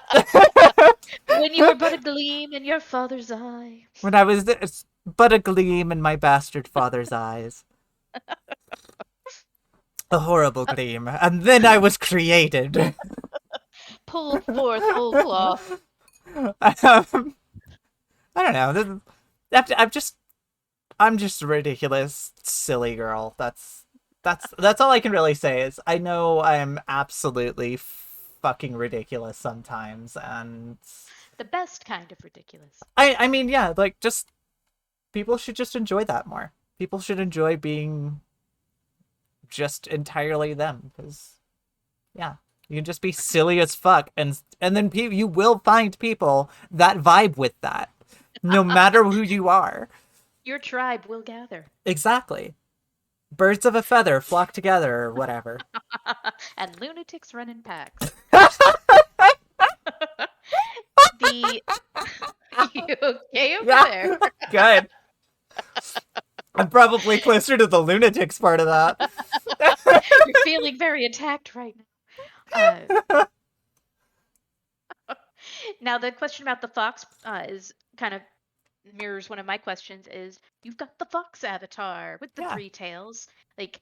When you were but a gleam in your father's eye. when I was but a gleam in my bastard father's eyes. A horrible gleam. And then I was created. Pull forth whole cloth. um, I don't know. I'm just a ridiculous, silly girl. That's all I can really say is I know I'm absolutely fucking ridiculous sometimes, and The best kind of ridiculous. I mean yeah, like just people should just enjoy that more. People should enjoy being just entirely them because yeah. You can just be silly as fuck, and then you will find people that vibe with that, no matter who you are. Your tribe will gather. Exactly. Birds of a feather flock together, or whatever. And lunatics run in packs. The you okay over Yeah, there? good. I'm probably closer to the lunatics part of that. You're feeling very attacked right now. Now the question about the fox is kind of mirrors one of my questions. Is you've got the fox avatar with the Yeah. three tails. Like,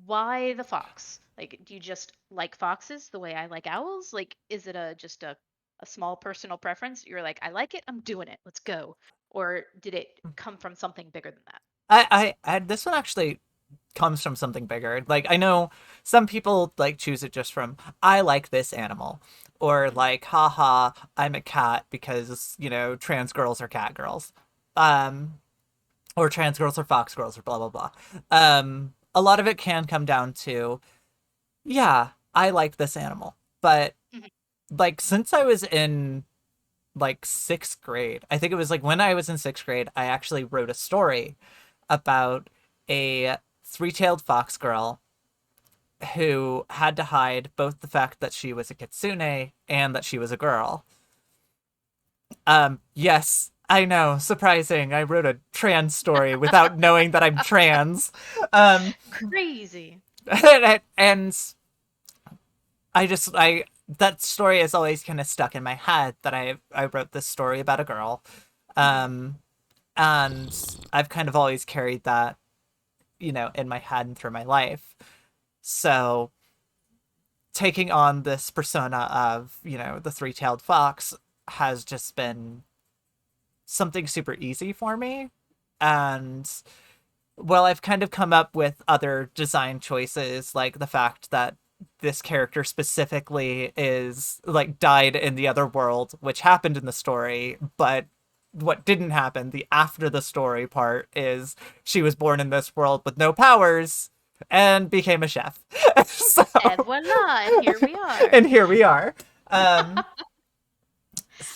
why the fox? Like, do you just like foxes the way I like owls? Like, is it just a small personal preference? You're like, I like it, I'm doing it, let's go. Or did it come from something bigger than that? This one actually comes from something bigger. Like, I know some people like choose it just from I like this animal, or Hmm. like haha I'm a cat because trans girls are cat girls, um, or trans girls are fox girls or blah blah blah. A lot of it can come down to yeah I like this animal, but Hmm. like since I was in like sixth grade, I think it was like when I was in sixth grade, I actually wrote a story about a three-tailed fox girl who had to hide both the fact that she was a kitsune and that she was a girl. Yes, I know, surprising. I wrote a trans story without knowing that I'm trans. Um, Crazy. and I that story has always kind of stuck in my head that I wrote this story about a girl. Hmm. Um, and I've kind of always carried that, in my head and through my life. So taking on this persona of, the three-tailed fox has just been something super easy for me. And well, I've kind of come up with other design choices, like the fact that this character specifically is like died in the other world, which happened in the story, but what didn't happen, the after the story part, is she was born in this world with no powers and became a chef. So, And voila, and here we are. and here we are. Um,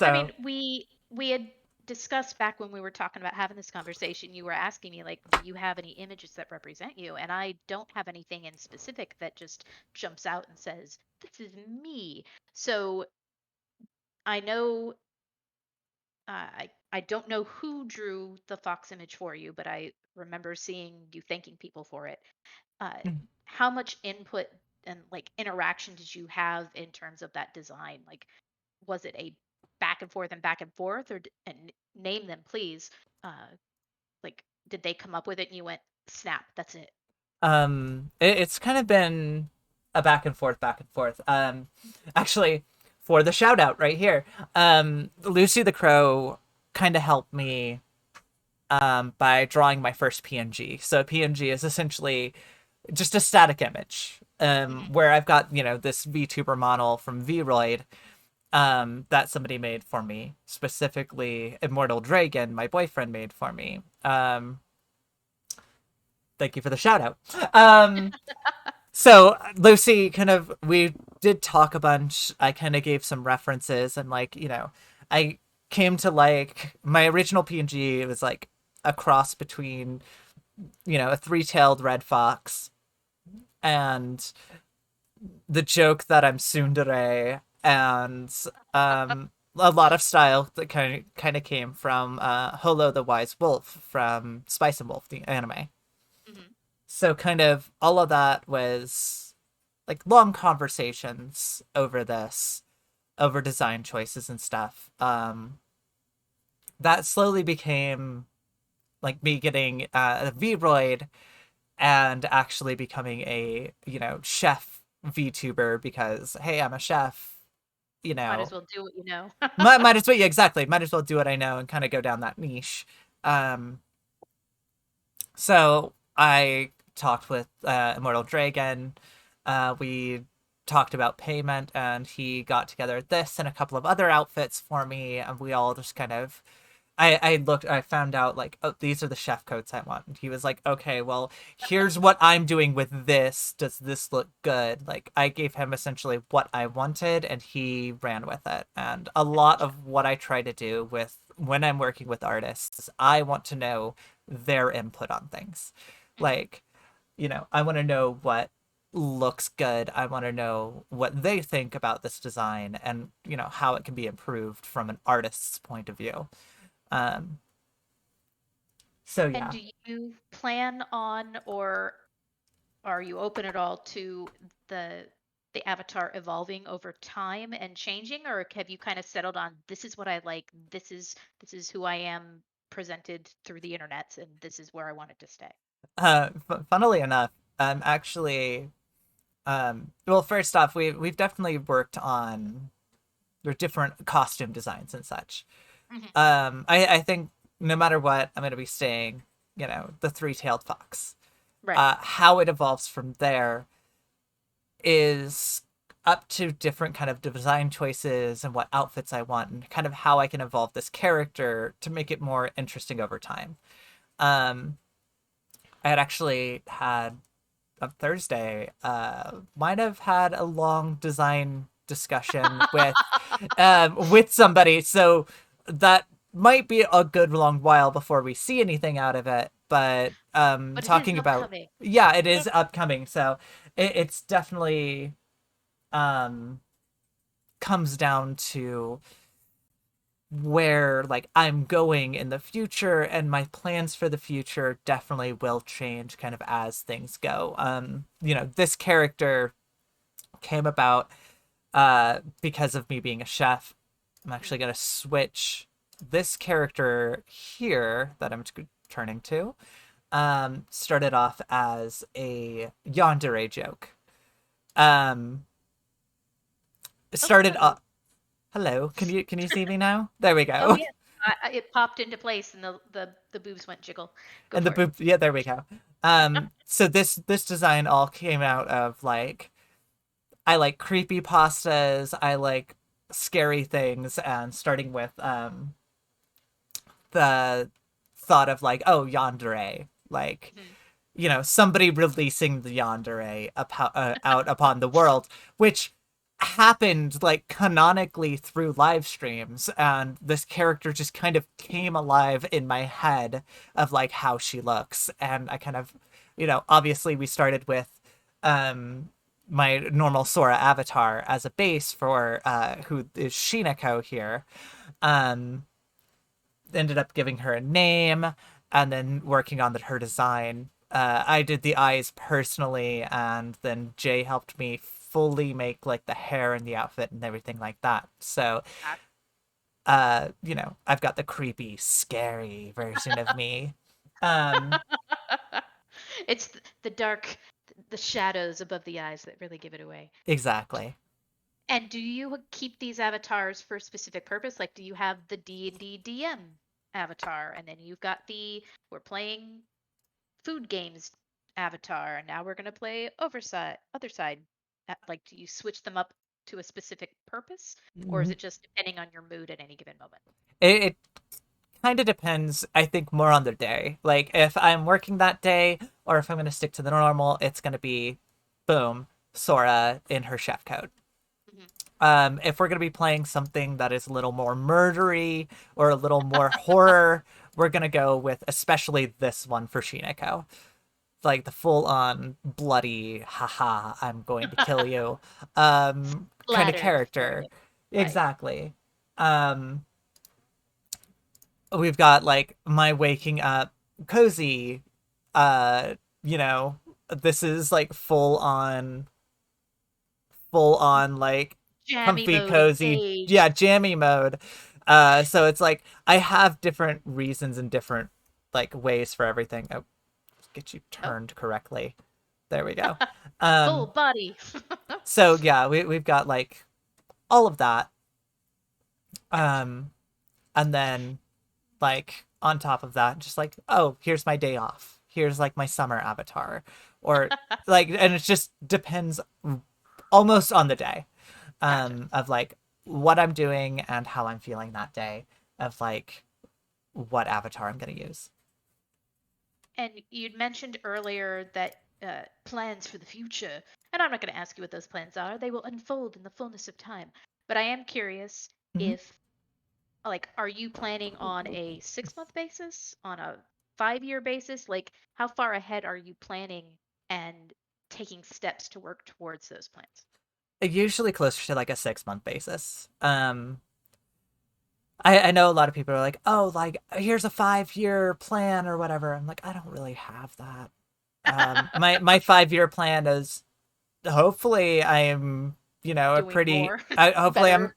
I so mean, we had discussed back when we were talking about having this conversation, you were asking me like, do you have any images that represent you? And I don't have anything in specific that just jumps out and says, this is me. So I know I don't know who drew the fox image for you, but I remember seeing you thanking people for it. Uh, how much input and like interaction did you have in terms of that design? Like, was it a back and forth, or and name them, please? Like, did they come up with it and you went, snap, that's it? it's kind of been a back and forth, back and forth. Actually, for the shout out right here, Lucy the Crow kind of helped me by drawing my first PNG. So PNG is essentially just a static image, Hmm. where I've got this VTuber model from Vroid, that somebody made for me, specifically Immortal Dragon, my boyfriend made for me. Thank you for the shout out. So Lucy, kind of, we did talk a bunch. I kind of gave some references, and like, I came to like my original PNG. It was like a cross between, a three-tailed red fox and the joke that I'm tsundere, and a lot of style that kind of came from Holo the Wise Wolf from Spice and Wolf, the anime. Hmm. So kind of all of that was like long conversations over this, over design choices and stuff. That slowly became like me getting a Vroid and actually becoming a, chef VTuber because, hey, I'm a chef, you Might as know, well do what you know. might as well, yeah, exactly. Might as well do what I know and kind of go down that niche. Um, So I talked with Immortal Dragon. We talked about payment, and he got together this and a couple of other outfits for me, and we all just kind of I found out like, oh, these are the chef coats I want. And he was like, okay, well, here's what I'm doing with this. Does this look good? Like, I gave him essentially what I wanted, and he ran with it. And a lot Gotcha. of what I try to do with when I'm working with artists is I want to know their input on things. Mhm. Like, I want to know what looks good. I want to know what they think about this design and, how it can be improved from an artist's point of view. Um, so And yeah. do you plan on, or are you open at all to the the avatar evolving over time and changing, or have you kind of settled on this is what I like, this is who I am presented through the internet, and this is where I want it to stay? Funnily enough, actually, well, first off, we've definitely worked on their different costume designs and such. Hmm. I think no matter what, I'm going to be staying, the three-tailed fox. Right. How it evolves from there is up to different kind of design choices and what outfits I want and kind of how I can evolve this character to make it more interesting over time. Um, I had actually had of Thursday, might have had a long design discussion with somebody. So that might be a good long while before we see anything out of it. But But it is talking about, upcoming. yeah, it is upcoming. So it's definitely um, comes down to where like I'm going in the future, and my plans for the future definitely will change kind of as things go. This character came about because of me being a chef. I'm actually going to switch this character here that I'm turning to. Started off as a yandere joke. Um, Oh, started hello. up. Hello, can you see me now? There we Oh go. yeah. It popped into place and the boobs went jiggle. Go And the for it. boob, yeah, there we go. So this design all came out of like I like creepy pastas, I like scary things, and starting with the thought of like, oh, yandere, like Mhm. somebody releasing the yandere out upon the world, which happened like canonically through live streams, and this character just kind of came alive in my head of like how she looks. And I kind of, obviously we started with um my normal Sora avatar as a base for who is Shinako here. um Ended up giving her a name and then working on her design. I did the eyes personally, and then Jay helped me fully make like the hair and the outfit and everything like that. So, I've got the creepy, scary version of me. Um, It's the dark, the shadows above the eyes that really give it away. exactly. And do you keep these avatars for a specific purpose? Like, do you have the D&D DM avatar, and then you've got the we're playing food games avatar, and now we're gonna play other side. Like, do you switch them up to a specific purpose, or is it just depending on your mood at any given moment? It kind of depends, I think, more on the day. Like if I'm working that day or if I'm going to stick to the normal, it's going to be boom, Sora in her chef coat. Hmm. If we're going to be playing something that is a little more murdery or a little more horror, we're going to go with especially this one for Shineko. Like the full on bloody, haha, I'm going to kill you kind of Flattered sort character. of. Right. Exactly. Um, we've got like my waking up cozy, uh you know this is like full on like Jammy comfy mode cozy, yeah, engaged. jammy mode. So it's like I have different reasons and different like ways for everything. Oh, get you Oh, turned correctly, there we go. full um body. so yeah, we've got like all of that. Gotcha. um and then like on top of that, just like, oh, here's my day off, here's like my summer avatar, or like, and it just depends almost on the day, Gotcha. of like what I'm doing and how I'm feeling that day, of like what avatar I'm going to use. And you'd mentioned earlier that plans for the future, and I'm not going to ask you what those plans are. They will unfold in the fullness of time. But I am curious Mhm. if, like, are you planning on a 6 month basis, on a 5 year basis? Like, how far ahead are you planning and taking steps to work towards those plans? Usually closer to like a 6 month basis. I know a lot of people are like, oh, like here's a 5 year plan or whatever. I'm like, I don't really have that. My 5 year plan is hopefully I'm, a Doing pretty more, hopefully better.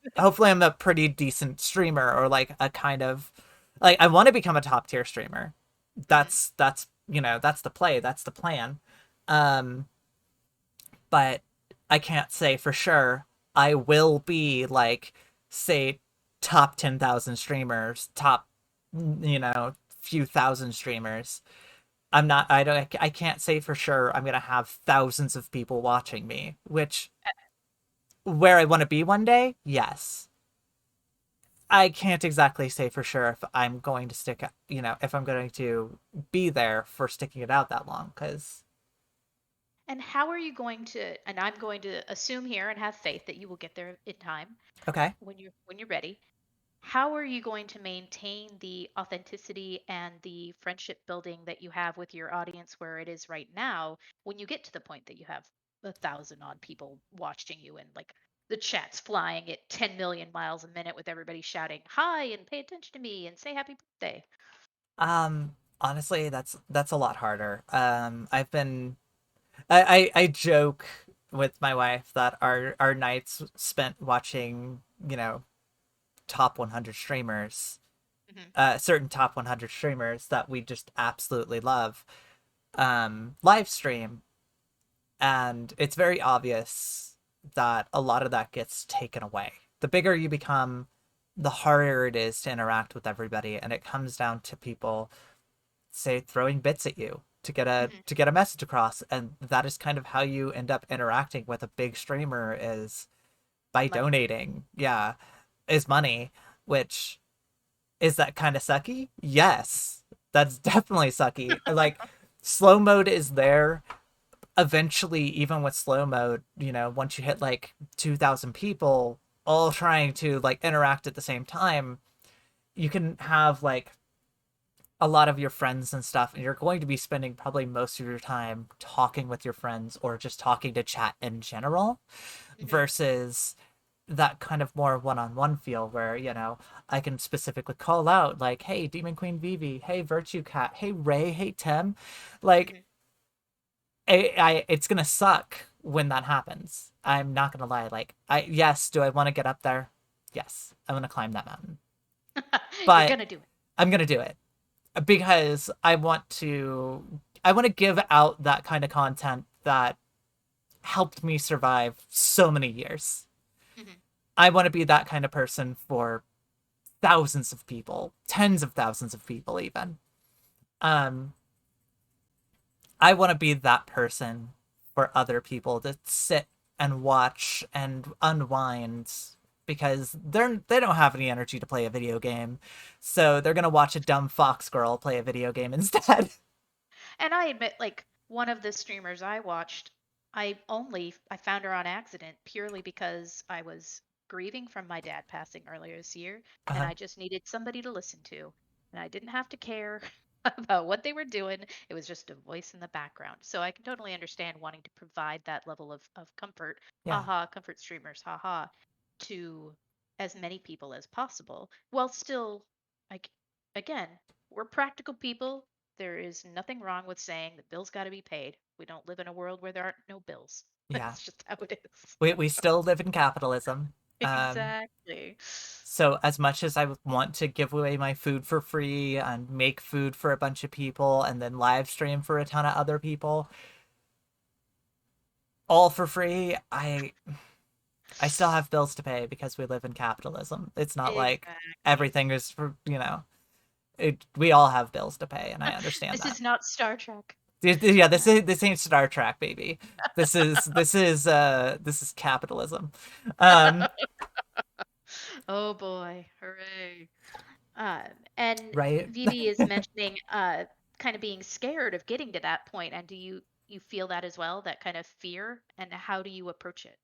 I'm a pretty decent streamer, or like a kind of like I want to become a top tier streamer. Hmm. That's that's the play, that's the plan. Um but I can't say for sure I will be like, say, top 10,000 streamers, top few thousand streamers. I can't say for sure I'm going to have thousands of people watching me, which where I want to be one day, yes. I can't exactly say for sure if I'm going to if I'm going to be there for sticking it out that long, because And how are you going to, and I'm going to assume here and have faith that you will get there in time okay. when you're ready. How are you going to maintain the authenticity and the friendship building that you have with your audience where it is right now when you get to the point that you have 1,000 odd people watching you and like the chat's flying at 10 million miles a minute with everybody shouting hi and pay attention to me and say happy birthday? Honestly, that's a lot harder. I've been I joke with my wife that our nights spent watching, top 100 streamers, Hmm. certain top 100 streamers that we just absolutely love, live stream. And it's very obvious that a lot of that gets taken away. The bigger you become, the harder it is to interact with everybody. And it comes down to people, say, throwing bits at you Hmm. to get a message across, and that is kind of how you end up interacting with a big streamer, is by Money. donating. Yeah, is money. Which, is that kind of sucky? Yes, that's definitely sucky. Like, slow mode is there. Eventually, even with slow mode, once you hit like 2,000 people all trying to like interact at the same time, you can have like a lot of your friends and stuff, and you're going to be spending probably most of your time talking with your friends or just talking to chat in general, Hmm. versus that kind of more one-on-one feel where, I can specifically call out like, hey, Demon Queen Vivi, hey, Virtue Cat, hey, Ray, hey, Tim. Like, Hmm. it's gonna suck when that happens. I'm not gonna lie. Like, yes, do I want to get up there? Yes, I want to climb that mountain, You're but gonna do it. I'm gonna do it because I want to give out that kind of content that helped me survive so many years. Hmm. I want to be that kind of person for thousands of people, tens of thousands of people even. Um I want to be that person for other people to sit and watch and unwind, because they don't have any energy to play a video game. So they're going to watch a dumb fox girl play a video game instead. And I admit, like, one of the streamers I watched, I found her on accident purely because I was grieving from my dad passing earlier this year, and uh, I just needed somebody to listen to. And I didn't have to care about what they were doing. It was just a voice in the background. So I can totally understand wanting to provide that level of comfort, yeah. haha, comfort streamers, haha, to as many people as possible, while still, like, again, we're practical people. There is nothing wrong with saying that bills got to be paid. We don't live in a world where there aren't no bills. Yeah. That's just how it is. We still live in capitalism. Exactly. So as much as I want to give away my food for free and make food for a bunch of people and then live stream for a ton of other people, all for free, I still have bills to pay because we live in capitalism. It's not like Exactly. everything is for, we all have bills to pay, and I understand This that. is not Star Trek. Yeah, this ain't Star Trek, baby. This is capitalism. Um Oh boy. Hooray. Um, and right? Vivi is mentioning kind of being scared of getting to that point. And do you feel that as well, that kind of fear? And how do you approach it?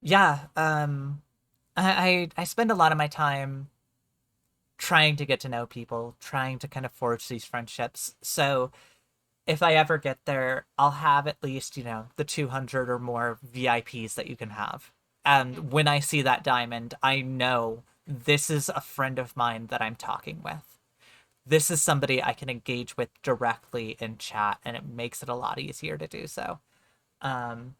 Yeah. I spend a lot of my time trying to get to know people, trying to kind of forge these friendships. So if I ever get there, I'll have at least, the 200 or more VIPs that you can have. Mhm. And when I see that diamond, I know this is a friend of mine that I'm talking with. This is somebody I can engage with directly in chat, and it makes it a lot easier to do so. Um,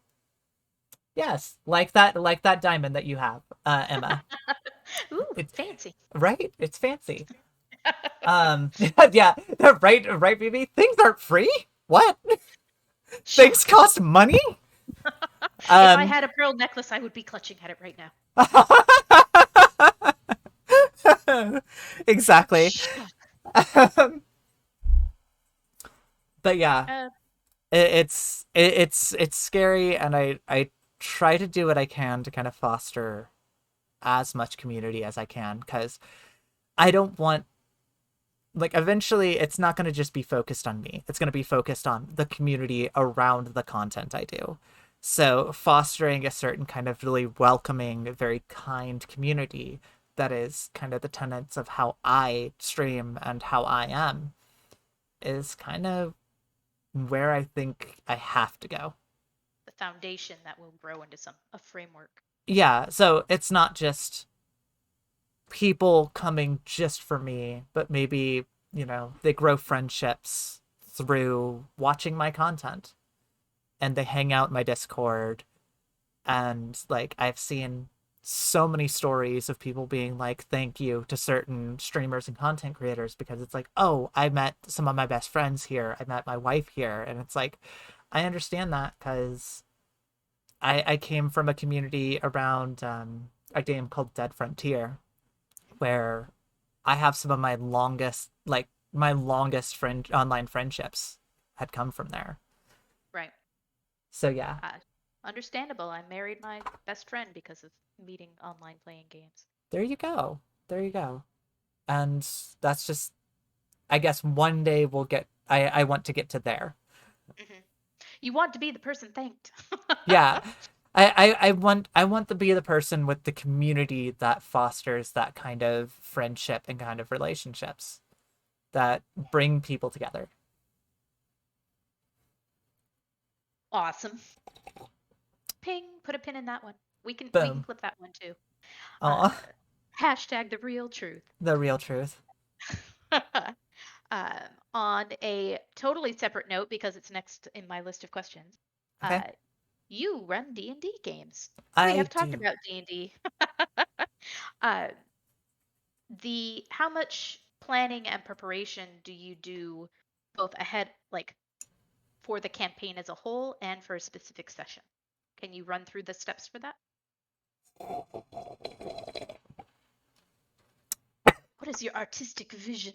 yes, like that diamond that you have, Emma. Ooh, It's fancy. right. It's fancy. Yeah, right, BB. Things aren't free. What? Things Shock. cost money. If I Um, had a pearl necklace, I would be clutching at it right now. exactly. Shock. But yeah, Uh, it's scary, and I try to do what I can to kind of foster as much community as I can, because I don't want, like, eventually it's not going to just be focused on me. It's going to be focused on the community around the content I do. So fostering a certain kind of really welcoming, very kind community that is kind of the tenets of how I stream and how I am is kind of where I think I have to go. the foundation that will grow into some a framework. Yeah, so it's not just people coming just for me, but maybe, they grow friendships through watching my content, and they hang out in my Discord. And like, I've seen so many stories of people being like, thank you to certain streamers and content creators, because it's like, oh, I met some of my best friends here. I met my wife here. And it's like, I understand that, because I came from a community around a game called Dead Frontier, where I have some of my longest friend online friendships had come from there. Right. So yeah, Uh, Understandable. I married my best friend because of meeting online playing games. there you go. There you go. And that's just, I guess one day we'll get, I want to get to there. Hmm. You want to be the person thanked. Yeah. I want to be the person with the community that fosters that kind of friendship and kind of relationships that bring people together. Awesome. Ping. Put a pin in that one. We can Boom. clip that one too. Uh, Oh, Hashtag the real truth. the real truth. um, on a totally separate note, because it's next in my list of questions, uh, Okay. you run D&D games. We I have talked do. about D&D. uh, the how much planning and preparation do you do both ahead, like for the campaign as a whole and for a specific session? Can you run through the steps for that? What is your artistic vision?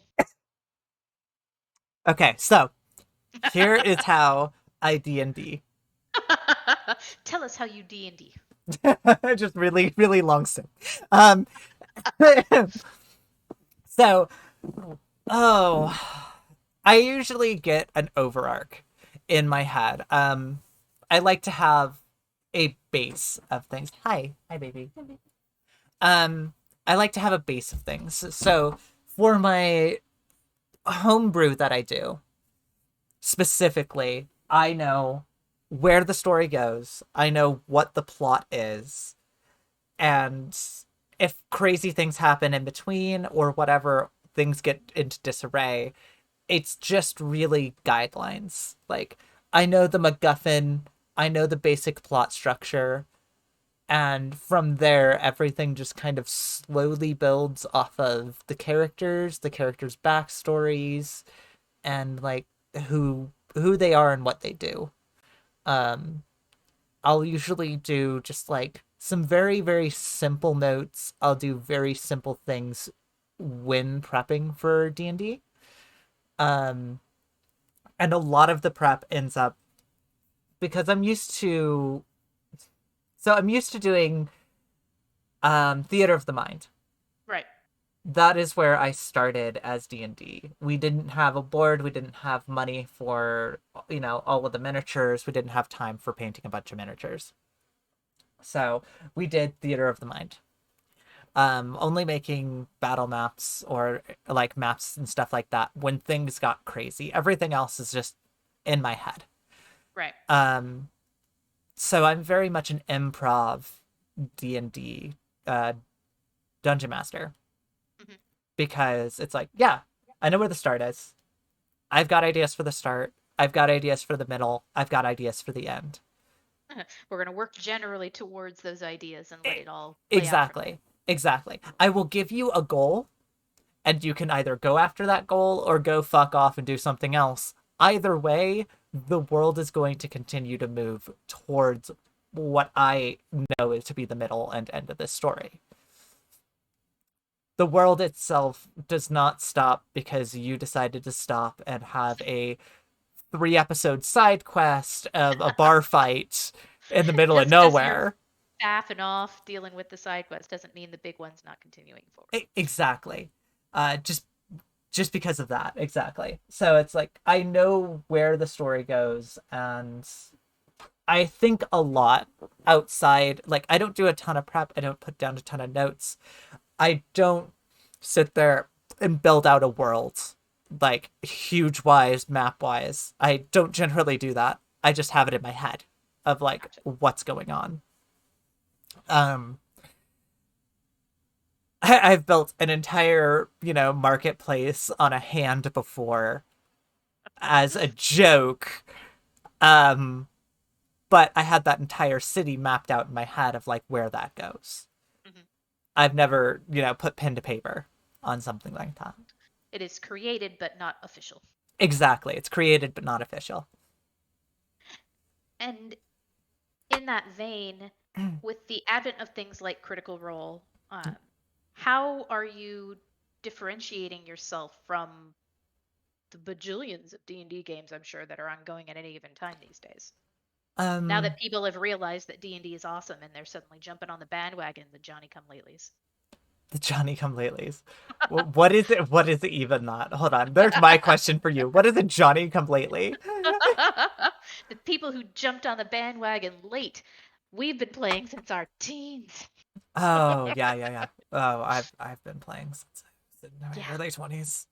Okay, so here is how I D&D. Tell us how you D&D. Just really, really long sip. Um, so, oh, I usually get an overarch in my head. I like to have a base of things. Hi, baby. Um, I like to have a base of things. So for my homebrew that I do, specifically, I know where the story goes. I know what the plot is, and if crazy things happen in between or whatever, things get into disarray, it's just really guidelines. Like, I know the MacGuffin, I know the basic plot structure, and from there, everything just kind of slowly builds off of the characters' backstories, and like who they are and what they do. Um, I'll usually do just like some very, very simple notes. I'll do very simple things when prepping for D&D. Um, and a lot of the prep ends up, because I'm used to doing theater of the mind. Right. that is where I started as D&D. We didn't have a board, we didn't have money for, all of the miniatures, we didn't have time for painting a bunch of miniatures. So we did Theater of the Mind. Only making battle maps or like maps and stuff like that when things got crazy. Everything else is just in my head. Right. Um, so I'm very much an improv D&D uh, dungeon master Hmm. because it's like, yeah, I know where the start is. I've got ideas for the start. I've got ideas for the middle. I've got ideas for the end. We're going to work generally towards those ideas and let E- it all play out from there. Exactly. Exactly. I will give you a goal and you can either go after that goal or go fuck off and do something else. Either way, the world is going to continue to move towards what I know is to be the middle and end of this story. The world itself does not stop because you decided to stop and have a 3 episode side quest of a bar fight in the middle of Just because you're nowhere. faffing off dealing with the side quest doesn't mean the big one's not continuing forward. Exactly. Just because of that, exactly. So it's like I know where the story goes, and I think a lot outside. Like I don't do a ton of prep. I don't put down a ton of notes. I don't sit there and build out a world like huge wise, map wise. I don't generally do that. I just have it in my head of like Gotcha. what's going on. Um, I've built an entire, marketplace on a hand before as a joke. Um, but I had that entire city mapped out in my head of like where that goes. Hmm. I've never, put pen to paper on something like that. It is created but not official. Exactly. It's created but not official. And in that vein, with the advent of things like Critical Role, how are you differentiating yourself from the bajillions of D&D games I'm sure that are ongoing at any given time these days? Now Um, that people have realized that D&D is awesome and they're suddenly jumping on the bandwagon, the Johnny come latelys. the Johnny Come Latelys. What is it? What is it even not? Hold on. There's my question for you. What is a Johnny Come Lately? The people who jumped on the bandwagon late, we've been playing since our teens. Oh, yeah, yeah, yeah. Oh, I've been playing since I was in my Yeah. early 20s.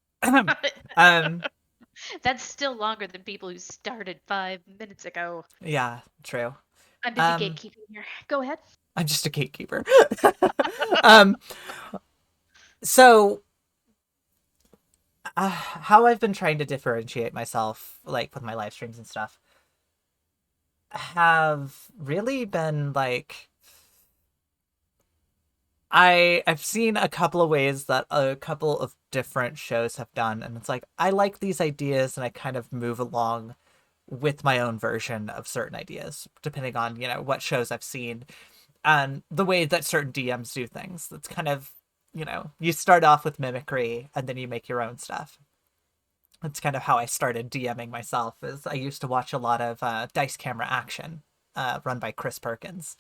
um, That's still longer than people who started 5 minutes ago. yeah, true. I'm busy Um, gatekeeping here. Go ahead. I'm just a gatekeeper. um, so how I've been trying to differentiate myself, like with my live streams and stuff, have really been like I've seen a couple of ways that a couple of different shows have done, and it's like I like these ideas, and I kind of move along with my own version of certain ideas, depending on what shows I've seen and the way that certain DMs do things. That's kind of you start off with mimicry and then you make your own stuff. That's kind of how I started DMing myself. Is I used to watch a lot of Dice Camera Action, run by Chris Perkins,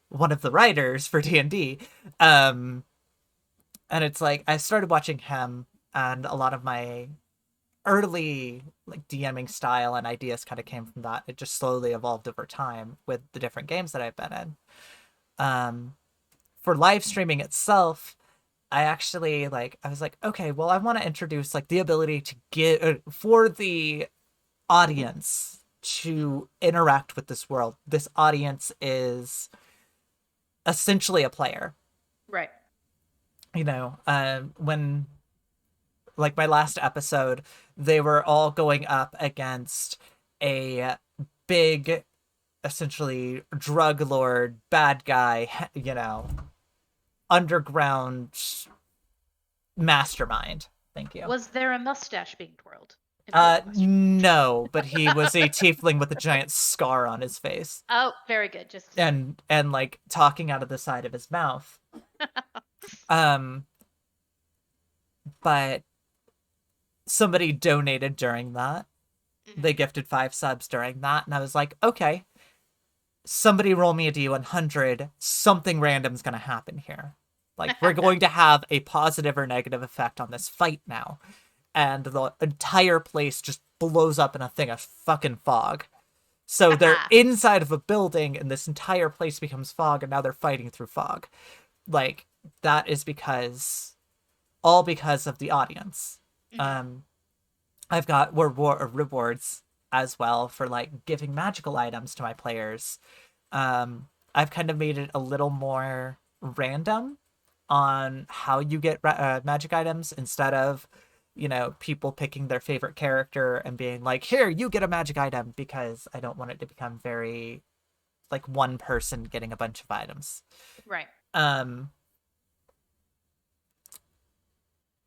one of the writers for D&D. Um, and it's like I started watching him, and a lot of my early like DMing style and ideas kind of came from that. It just slowly evolved over time with the different games that I've been in. Um, for live streaming itself, I actually I was like, okay, well, I want to introduce like the ability to get for the audience to interact with this world. This audience is essentially a player. Right. When like my last episode, they were all going up against a big, essentially drug lord, bad guy, underground mastermind. Thank you. Was there a mustache being twirled? Important question. No, but he was a tiefling with a giant scar on his face, Oh, very good. Just and like talking out of the side of his mouth. Um, but somebody donated during that. mhm. They gifted 5 subs during that, and I was like, okay, somebody roll me a D100. Something random's gonna happen here. Like, we're going to have a positive or negative effect on this fight now. And the entire place just blows up in a thing of fucking fog. So they're inside of a building, and this entire place becomes fog, and now they're fighting through fog. Like, that is all because of the audience. Mhm. I've got rewards as well for like giving magical items to my players. I've kind of made it a little more random on how you get magic items instead of, people picking their favorite character and being like, here, you get a magic item, because I don't want it to become very like one person getting a bunch of items. Right. Um,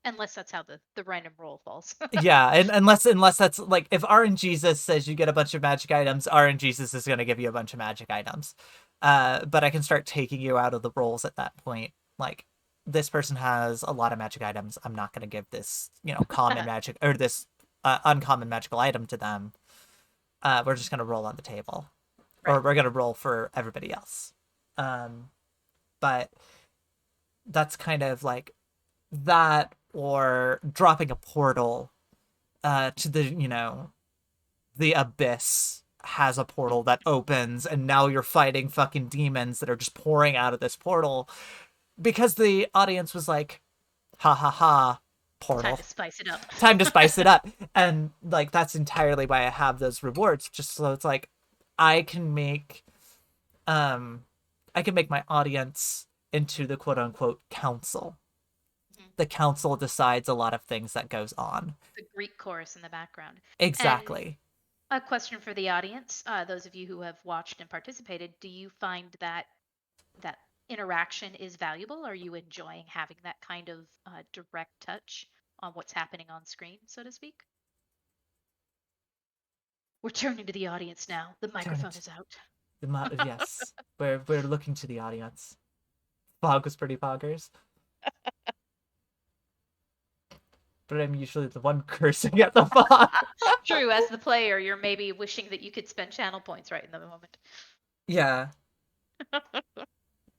Unless that's how the random roll falls. yeah, and unless that's like, if RNGesus says you get a bunch of magic items, RNGesus is going to give you a bunch of magic items. But I can start taking you out of the roles at that point. Like, this person has a lot of magic items. I'm not going to give this, common magic or this uncommon magical item to them. We're just going to roll on the table, or Right. we're going to roll for everybody else. But that's kind of like that, or dropping a portal to the abyss has a portal that opens, and now you're fighting fucking demons that are just pouring out of this portal, because the audience was like, ha ha ha, Time portal, to spice it up. time to spice it up. And like, that's entirely why I have those rewards, just so it's like, i can make um I can make my audience into the quote unquote council. Mhm. The council decides a lot of things that goes on. The Greek chorus in the background. And Exactly. a question for the audience, those of you who have watched and participated, do you find that interaction is valuable? Are you enjoying having that kind of direct touch on what's happening on screen, so to speak? We're turning to the audience now. The Turn microphone it. is out. Yes, we're looking to the audience. Fog was pretty poggers, but I'm usually the one cursing at the fog. True, as the player, you're maybe wishing that you could spend channel points right in the moment. Yeah,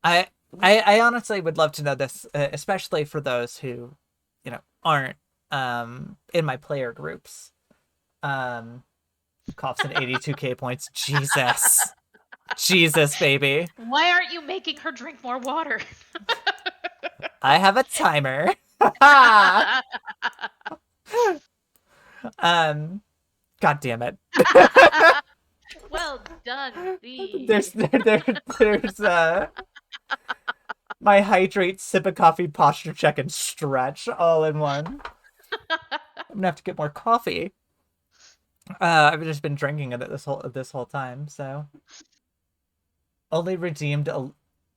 I, I honestly would love to know this, especially for those who, aren't in my player groups. Um, coughs at 82k points. Jesus, baby. Why aren't you making her drink more water? I have a timer. um, God damn it. Well done, There's thee. there's my hydrate, sip of coffee, posture check, and stretch all in one. I'm gonna have to get more coffee. I've just been drinking it this whole time, so only redeemed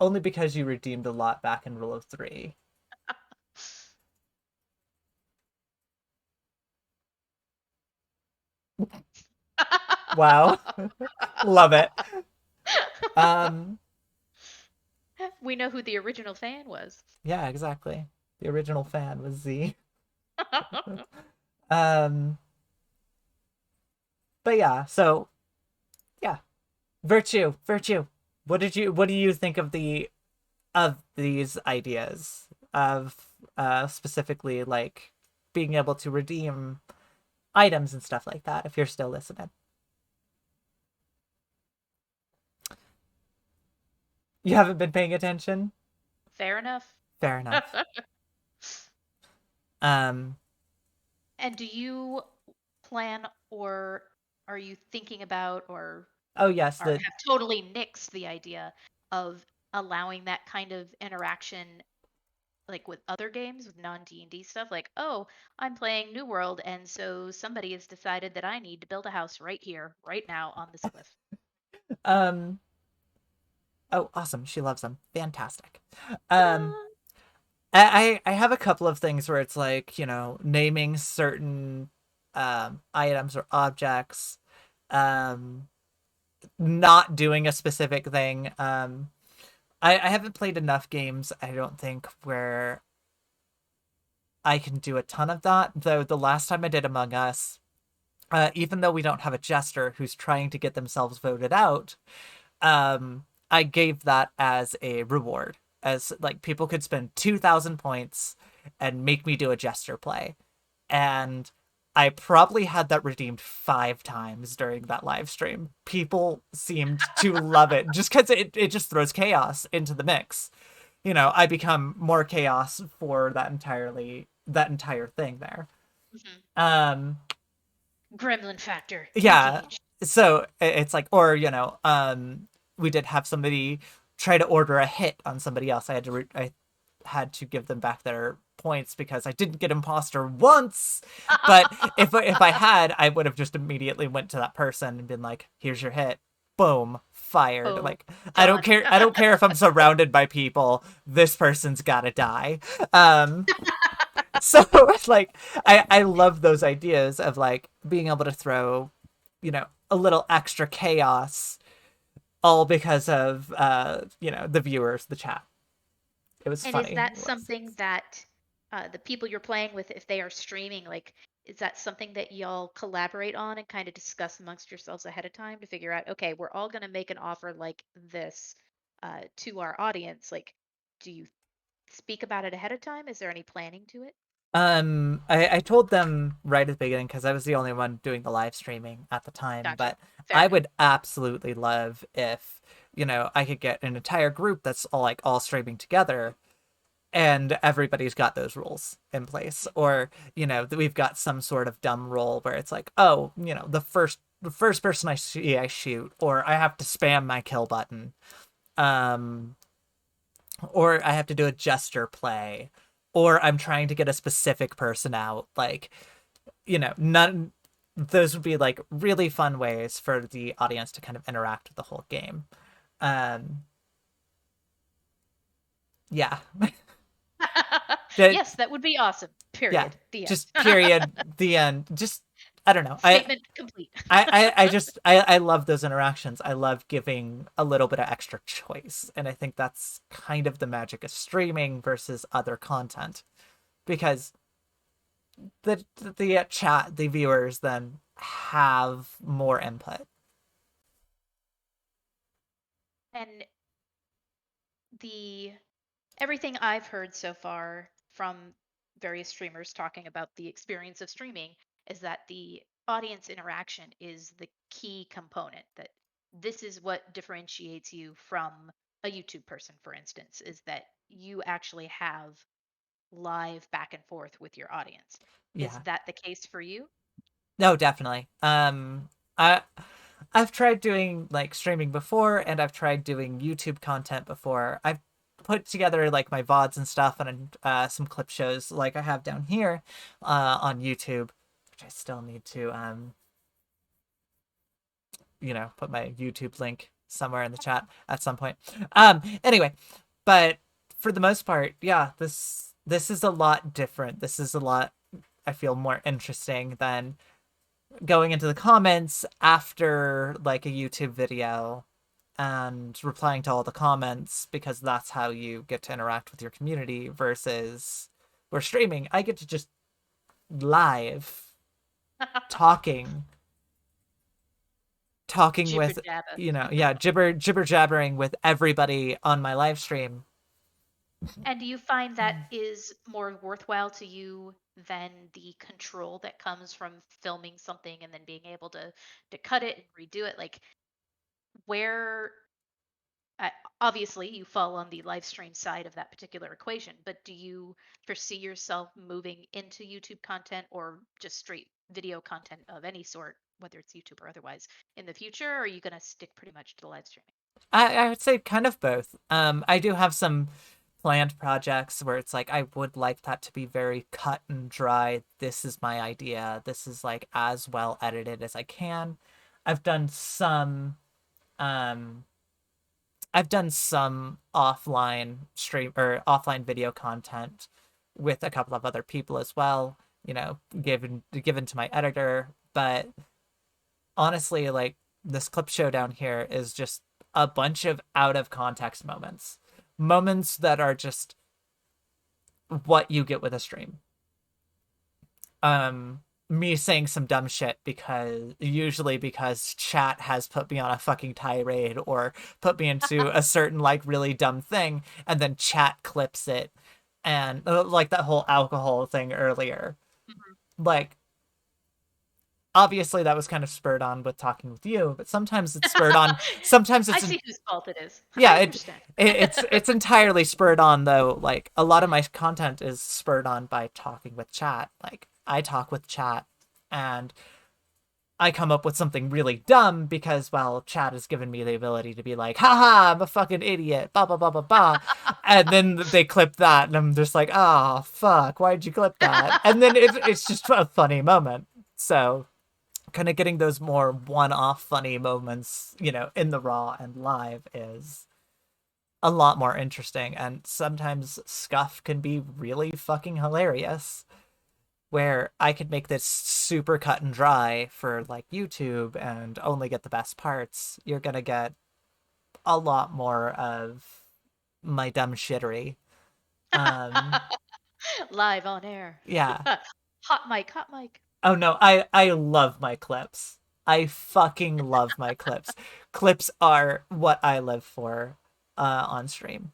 only because you redeemed a lot back in Rule of 3. Wow, love it. Um, We know who the original fan was. yeah, exactly. The original fan was Z. Um, but yeah, so yeah, virtue. What do you think of these ideas of specifically like being able to redeem items and stuff like that, if you're still listening? You haven't been paying attention? Fair enough. Fair enough. Um, And do you plan, or are you thinking about, or oh yes, are have totally nixed the idea of allowing that kind of interaction, like with other games, with non-D&D stuff? Like, oh, I'm playing New World, and so somebody has decided that I need to build a house right here, right now on this cliff. um, oh awesome, she loves them. Fantastic. Um, Ta-da! I have a couple of things where it's like, naming certain items or objects, um, not doing a specific thing. I haven't played enough games, I don't think, where I can do a ton of that. Though the last time I did Among Us, even though we don't have a jester who's trying to get themselves voted out, I gave that as a reward. as like people could spend 2,000 points and make me do a jester play. And I probably had that redeemed 5 times during that live stream. People seemed to love it just because it just throws chaos into the mix. I become more chaos for that entire thing there. Mhm. Um, Gremlin factor yeah. engaged. So it's like, or we did have somebody try to order a hit on somebody else. I had to give them back their points because I didn't get imposter once. But if I had, I would have just immediately went to that person and been like, "Here's your hit." Boom, fired. Oh, Like I don't done. care. I don't care if I'm surrounded by people. This person's gotta die. Um, so like I love those ideas of like being able to throw, a little extra chaos, all because of the viewers, the chat. It was And is funny. that It was. something that the people you're playing with, if they are streaming, like, is that something that y'all collaborate on and kind of discuss amongst yourselves ahead of time to figure out, okay, we're all going to make an offer like this to our audience? Like, do you speak about it ahead of time? Is there any planning to it? I told them right at the beginning because I was the only one doing the live streaming at the time, Gotcha. but Fair I enough. would absolutely love if, I could get an entire group that's all streaming together and everybody's got those rules in place. Or, that we've got some sort of dumb rule where it's like, oh, the first person I see, I shoot, or I have to spam my kill button. Um, or I have to do a gesture play, or I'm trying to get a specific person out. Like, none those would be like really fun ways for the audience to kind of interact with the whole game. Um, yeah. that Yes, that would be awesome. yeah, Period. The end. just period, the end. Just I don't know. Statement complete. I love those interactions. I love giving a little bit of extra choice. And I think that's kind of the magic of streaming versus other content. Because the chat, the viewers then have more input. And the everything I've heard so far from various streamers talking about the experience of streaming is that the audience interaction is the key component, that this is what differentiates you from a YouTube person, for instance, is that you actually have live back and forth with your audience. Is Yeah. that the case for you? No, definitely. I I've tried doing like streaming before, and I've tried doing YouTube content before. I've put together like my VODs and stuff and some clip shows like I have down here on YouTube, which I still need to put my YouTube link somewhere in the chat at some point. Anyway, but for the most part, yeah, this is a lot different. This is a lot, I feel, more interesting than going into the comments after like a YouTube video and replying to all the comments, because that's how you get to interact with your community versus we're streaming. I get to just live talking Jibber with jabber. yeah, jibber jabbering with everybody on my live stream. And do you find that is more worthwhile to you than the control that comes from filming something and then being able to cut it and redo it? Like, where uh, obviously you fall on the live stream side of that particular equation, but do you foresee yourself moving into YouTube content or just straight video content of any sort, whether it's YouTube or otherwise, in the future? Or are you going to stick pretty much to the live streaming? I would say kind of both. I do have some planned projects where it's like I would like that to be very cut and dry. This is my idea. This is like as well edited as I can. I've done some um I've done some offline stream or offline video content with a couple of other people as well, given to my editor, but honestly, like this clip show down here is just a bunch of out of context moments that are just what you get with a stream. me saying some dumb shit because chat has put me on a fucking tirade or put me into a certain like really dumb thing, and then chat clips it, and like that whole alcohol thing earlier. Mhm. Like obviously that was kind of spurred on with talking with you, but sometimes it's spurred on. Sometimes I it's see whose fault it is. yeah, I understand. it's entirely spurred on though. Like a lot of my content is spurred on by talking with chat. Like I talk with chat, and I come up with something really dumb because, well, chat has given me the ability to be like, haha, I'm a fucking idiot, blah, blah, blah, blah, blah. And then they clip that, and I'm just like, oh, fuck, why'd you clip that? And then it's just a funny moment. So, kind of getting those more one off funny moments, in the raw and live is a lot more interesting. And sometimes scuff can be really fucking hilarious where I could make this super cut and dry for like YouTube and only get the best parts. You're gonna get a lot more of my dumb shittery. Um, Live on air. yeah. Hot mic, hot mic. Oh no, I love my clips. I fucking love my clips. Clips are what I live for on stream.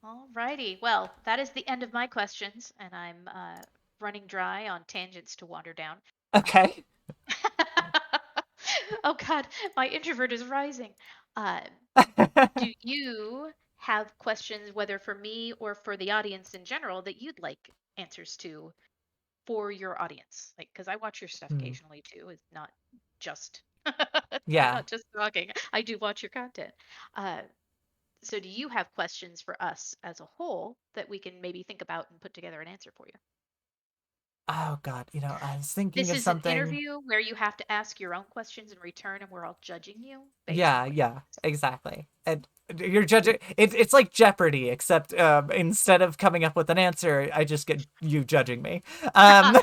Alrighty. Well, that is the end of my questions, and I'm running dry on tangents to wander down. Um, Okay. oh God, my introvert is rising. Uh, do you have questions, whether for me or for the audience in general, that you'd like answers to for your audience? Like, because I watch your stuff Hmm. occasionally too. It's not just I'm Yeah. not just talking. I do watch your content. Uh, so do you have questions for us as a whole that we can maybe think about and put together an answer for you? Oh God, I was thinking This of is an something. interview where you have to ask your own questions in return, and we're all judging you based on Yeah, what you yeah, ask. exactly. And you're judging. It's like Jeopardy, except instead of coming up with an answer, I just get you judging me. Um,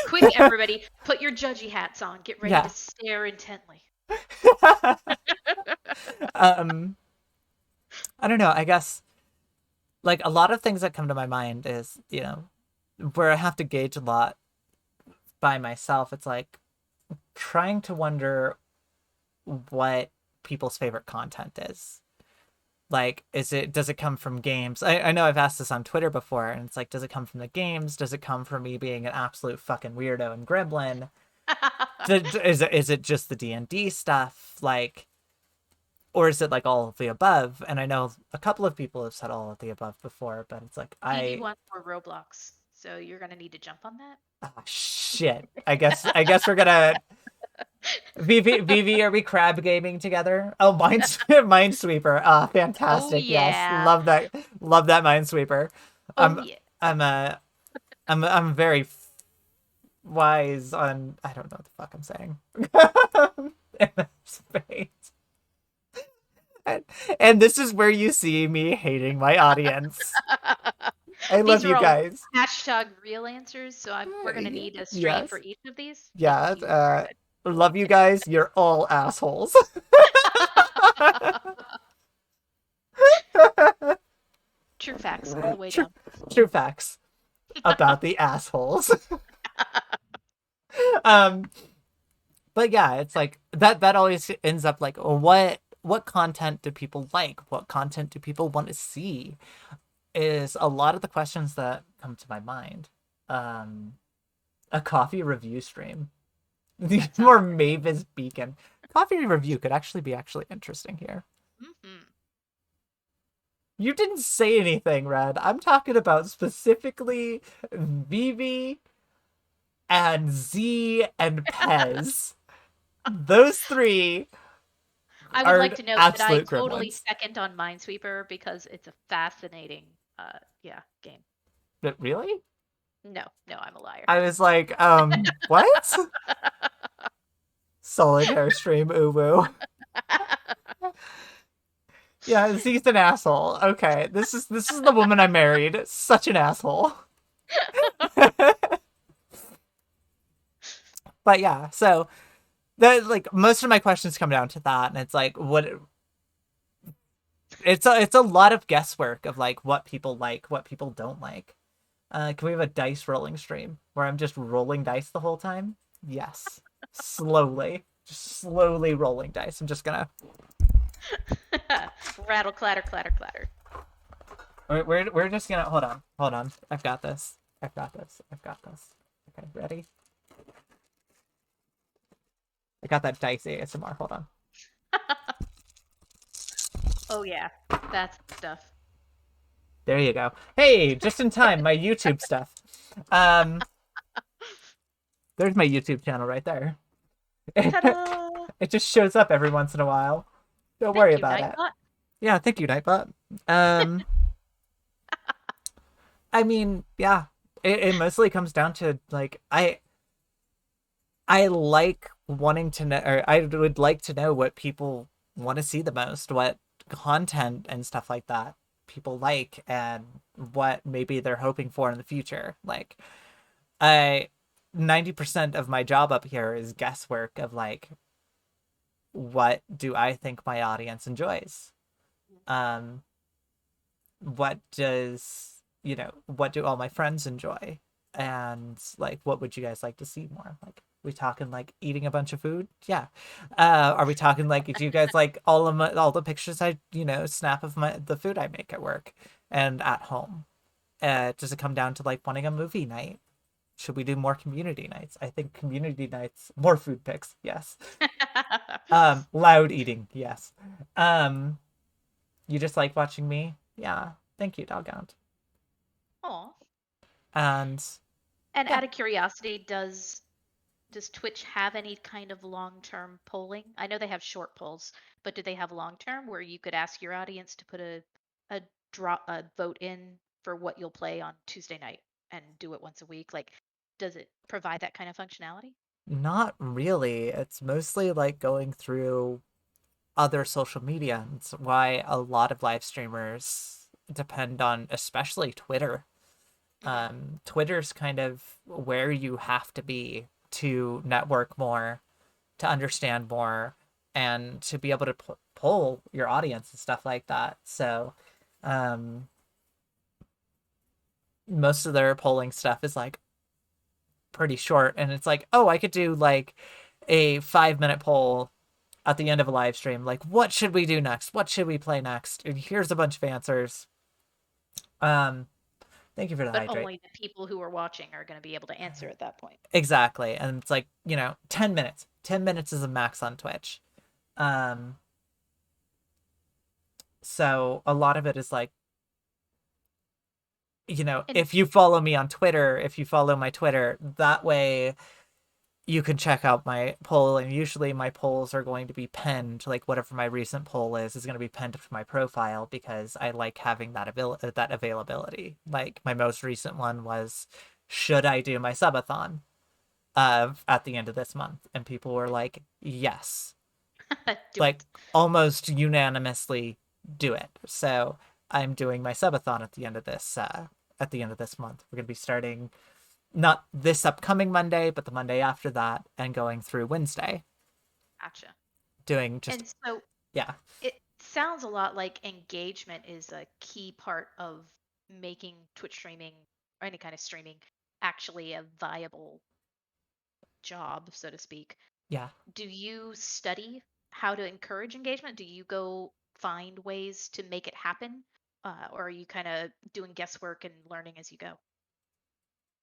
Quick, everybody, put your judgy hats on. Get ready to yeah. stare intently. um, I don't know. I guess like a lot of things that come to my mind is where I have to gauge a lot by myself. It's like trying to wonder what people's favorite content is. Like, does it come from games? I know I've asked this on Twitter before, and it's like, does it come from the games? Does it come from me being an absolute fucking weirdo and gremlin? Is it just the D&D stuff? Like, or is it like all of the above? And I know a couple of people have said all of the above before, but it's like Vivi wants more Roblox, so you're gonna need to jump on that. oh, shit. I guess we're gonna VV, are we crab gaming together? Oh, Minesweeper. Ah, Oh fantastic. Yes. yeah. Love that. Love that Minesweeper. Oh I'm yeah. I'm I'm very wise on I don't know what the fuck I'm saying. In that space. And this is where you see me hating my audience. I love These are you all guys. hashtag real answers, so we're gonna need a strain for Yes. each of these. Yeah. Thank you very much. Love you guys. You're all assholes. True facts all the way True, down. true facts about the assholes. um, but yeah, it's like that always ends up like, what content do people like? What content do people want to see? Is a lot of the questions that come to my mind. Um, a coffee review stream. That sounds More Mavis Beacon. Coffee review could actually be interesting here. hmm You didn't say anything, Red. I'm talking about specifically Vivi and Z and Pez. Those three I would are like to note that I absolute totally gremlins. second on Minesweeper because it's a fascinating, yeah, game. But really? No, no, I'm a liar. I was like, what? Solitaire stream, uwu. Yeah, Z's an asshole. Okay, this is the woman I married. Such an asshole. But yeah, so that like most of my questions come down to that, and it's like it's a lot of guesswork of like what people don't like. Can we have a dice rolling stream where I'm just rolling dice the whole time? Yes. Slowly. Just slowly rolling dice. I'm just gonna. Rattle, clatter, clatter, clatter. We're just gonna. Hold on. Hold on. I've got this. I've got this. I've got this. Okay, ready? I got that dice ASMR. Hold on. Oh yeah, that's stuff. There you go. Hey, just in time, my YouTube stuff. Um, there's my YouTube channel right there. Ta-da! It just shows up every once in a while. Don't worry Thank you, about it. Nightbot. Yeah, thank you, Nightbot. Um, I mean, yeah, it mostly comes down to like I like wanting to know, or I would like to know what people want to see the most, what content and stuff like that people like, and what maybe they're hoping for in the future. Like, I 90% of my job up here is guesswork of like, what do I think my audience enjoys? Um, what does, what do all my friends enjoy? And like, what would you guys like to see more? Like, we talking like eating a bunch of food? Yeah. Are we talking like, do you guys like all the pictures I, snap of the food I make at work and at home? Does it come down to like wanting a movie night? Should we do more community nights? I think community nights, more food pics, yes. Loud eating, yes. Um, you just like watching me? Yeah. Thank you, doggone. Aw. And And yeah, out of curiosity, does Twitch have any kind of long-term polling? I know they have short polls, but do they have long-term where you could ask your audience to put a a vote in for what you'll play on Tuesday night and do it once a week? Like, does it provide that kind of functionality? not really. It's mostly like going through other social media. It's why a lot of live streamers depend on, especially Twitter. Hmm. Twitter's kind of where you have to be to network more, to understand more, and to be able to poll your audience and stuff like that. So, um, most of their polling stuff is like pretty short, and it's like, oh, I could do like a 5 minute poll at the end of a live stream, like, what should we do next? What should we play next? And here's a bunch of answers. Um, Thank you for the But hydrate. only the people who are watching are going to be able to answer at that point. Exactly. And it's like, 10 minutes. 10 minutes is a max on Twitch. Um, so a lot of it is like, And if you follow me on Twitter, if you follow my Twitter, that way you can check out my poll. And usually my polls are going to be pinned, like whatever my recent poll is going to be pinned to my profile because I like having that availability. Like my most recent one was, should I do my subathon at the end of this month? And people were like, yes, do like it. almost unanimously do it. So I'm doing my subathon at the end of this month. We're going to be starting not this upcoming Monday, but the Monday after that, and going through Wednesday, Gotcha. doing just, And so yeah. it sounds a lot like engagement is a key part of making Twitch streaming or any kind of streaming actually a viable job, so to speak. Yeah. Do you study how to encourage engagement? Do you go find ways to make it happen? Or are you kind of doing guesswork and learning as you go?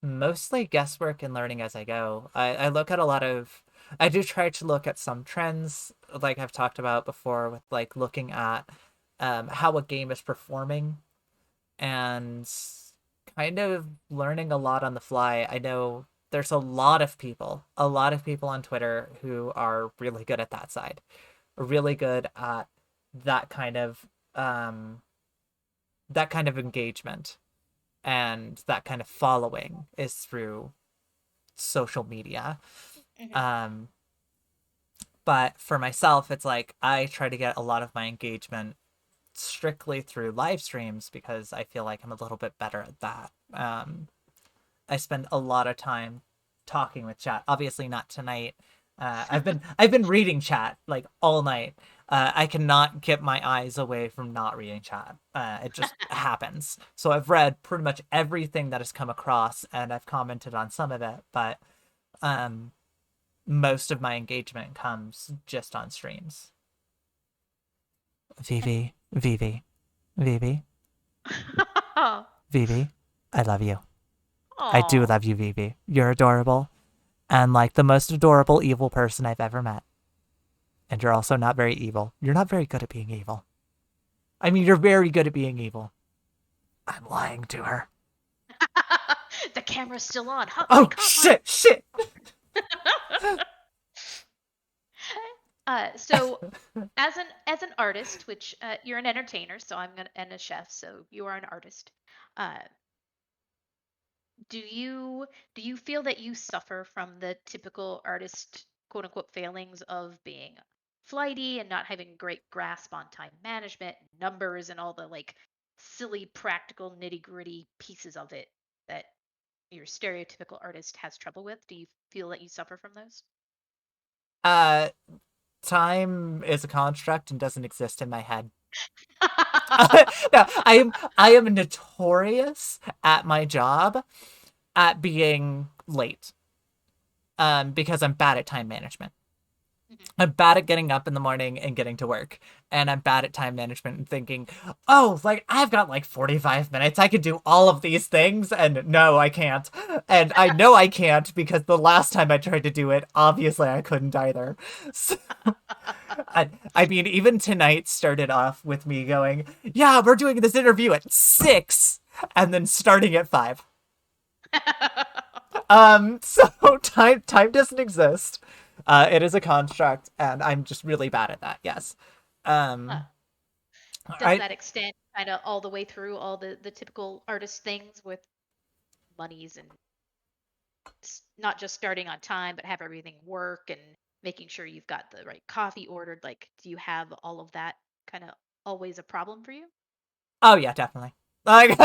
Mostly guesswork and learning as I go. I look at a lot of, I do try to look at some trends, like I've talked about before, with like looking at how a game is performing and kind of learning a lot on the fly. I know there's a lot of people on Twitter who are really good at that side, really good at that kind of um, that kind of engagement and that kind of following is through social media. Hmm. Um, but for myself, it's like I try to get a lot of my engagement strictly through live streams because I feel like I'm a little bit better at that. I spend a lot of time talking with chat. Obviously, not tonight. I've been reading chat like all night. I cannot get my eyes away from not reading chat. It just happens. So I've read pretty much everything that has come across, and I've commented on some of it, but um, most of my engagement comes just on streams. And Vivi, Vivi, Vivi, oh, Vivi, I love you. I do aw. love you, Vivi. You're adorable, and like the most adorable evil person I've ever met. And you're also not very evil. You're not very good at being evil. I mean, you're very good at being evil. I'm lying to her. The camera's still on. Hot Oh, mic, hot mic. shit. So as an artist, which you're an entertainer, so I'm gonna and a chef, so you are an artist. Uh, do you feel that you suffer from the typical artist quote unquote failings of being flighty and not having great grasp on time management, numbers, and all the like silly practical nitty gritty pieces of it that your stereotypical artist has trouble with? Do you feel that you suffer from those? uh, Time is a construct and doesn't exist in my head. No, I am notorious at my job at being late. Because I'm bad at time management. Mhm. I'm bad at getting up in the morning and getting to work. And I'm bad at time management and thinking, oh, like I've got like 45 minutes. I could do all of these things. And no, I can't. And I know I can't because the last time I tried to do it, obviously I couldn't either. So, I mean, even tonight started off with me going, yeah, we're doing this interview at 6 and then starting at 5. So time doesn't exist. It is a construct, and I'm just really bad at that. Yes. Huh. Um, Does I that extend kind of all the way through all the typical artist things with monies and not just starting on time, but have everything work and making sure you've got the right coffee ordered? Like, do you have all of that kind of always a problem for you? Oh yeah, definitely. Like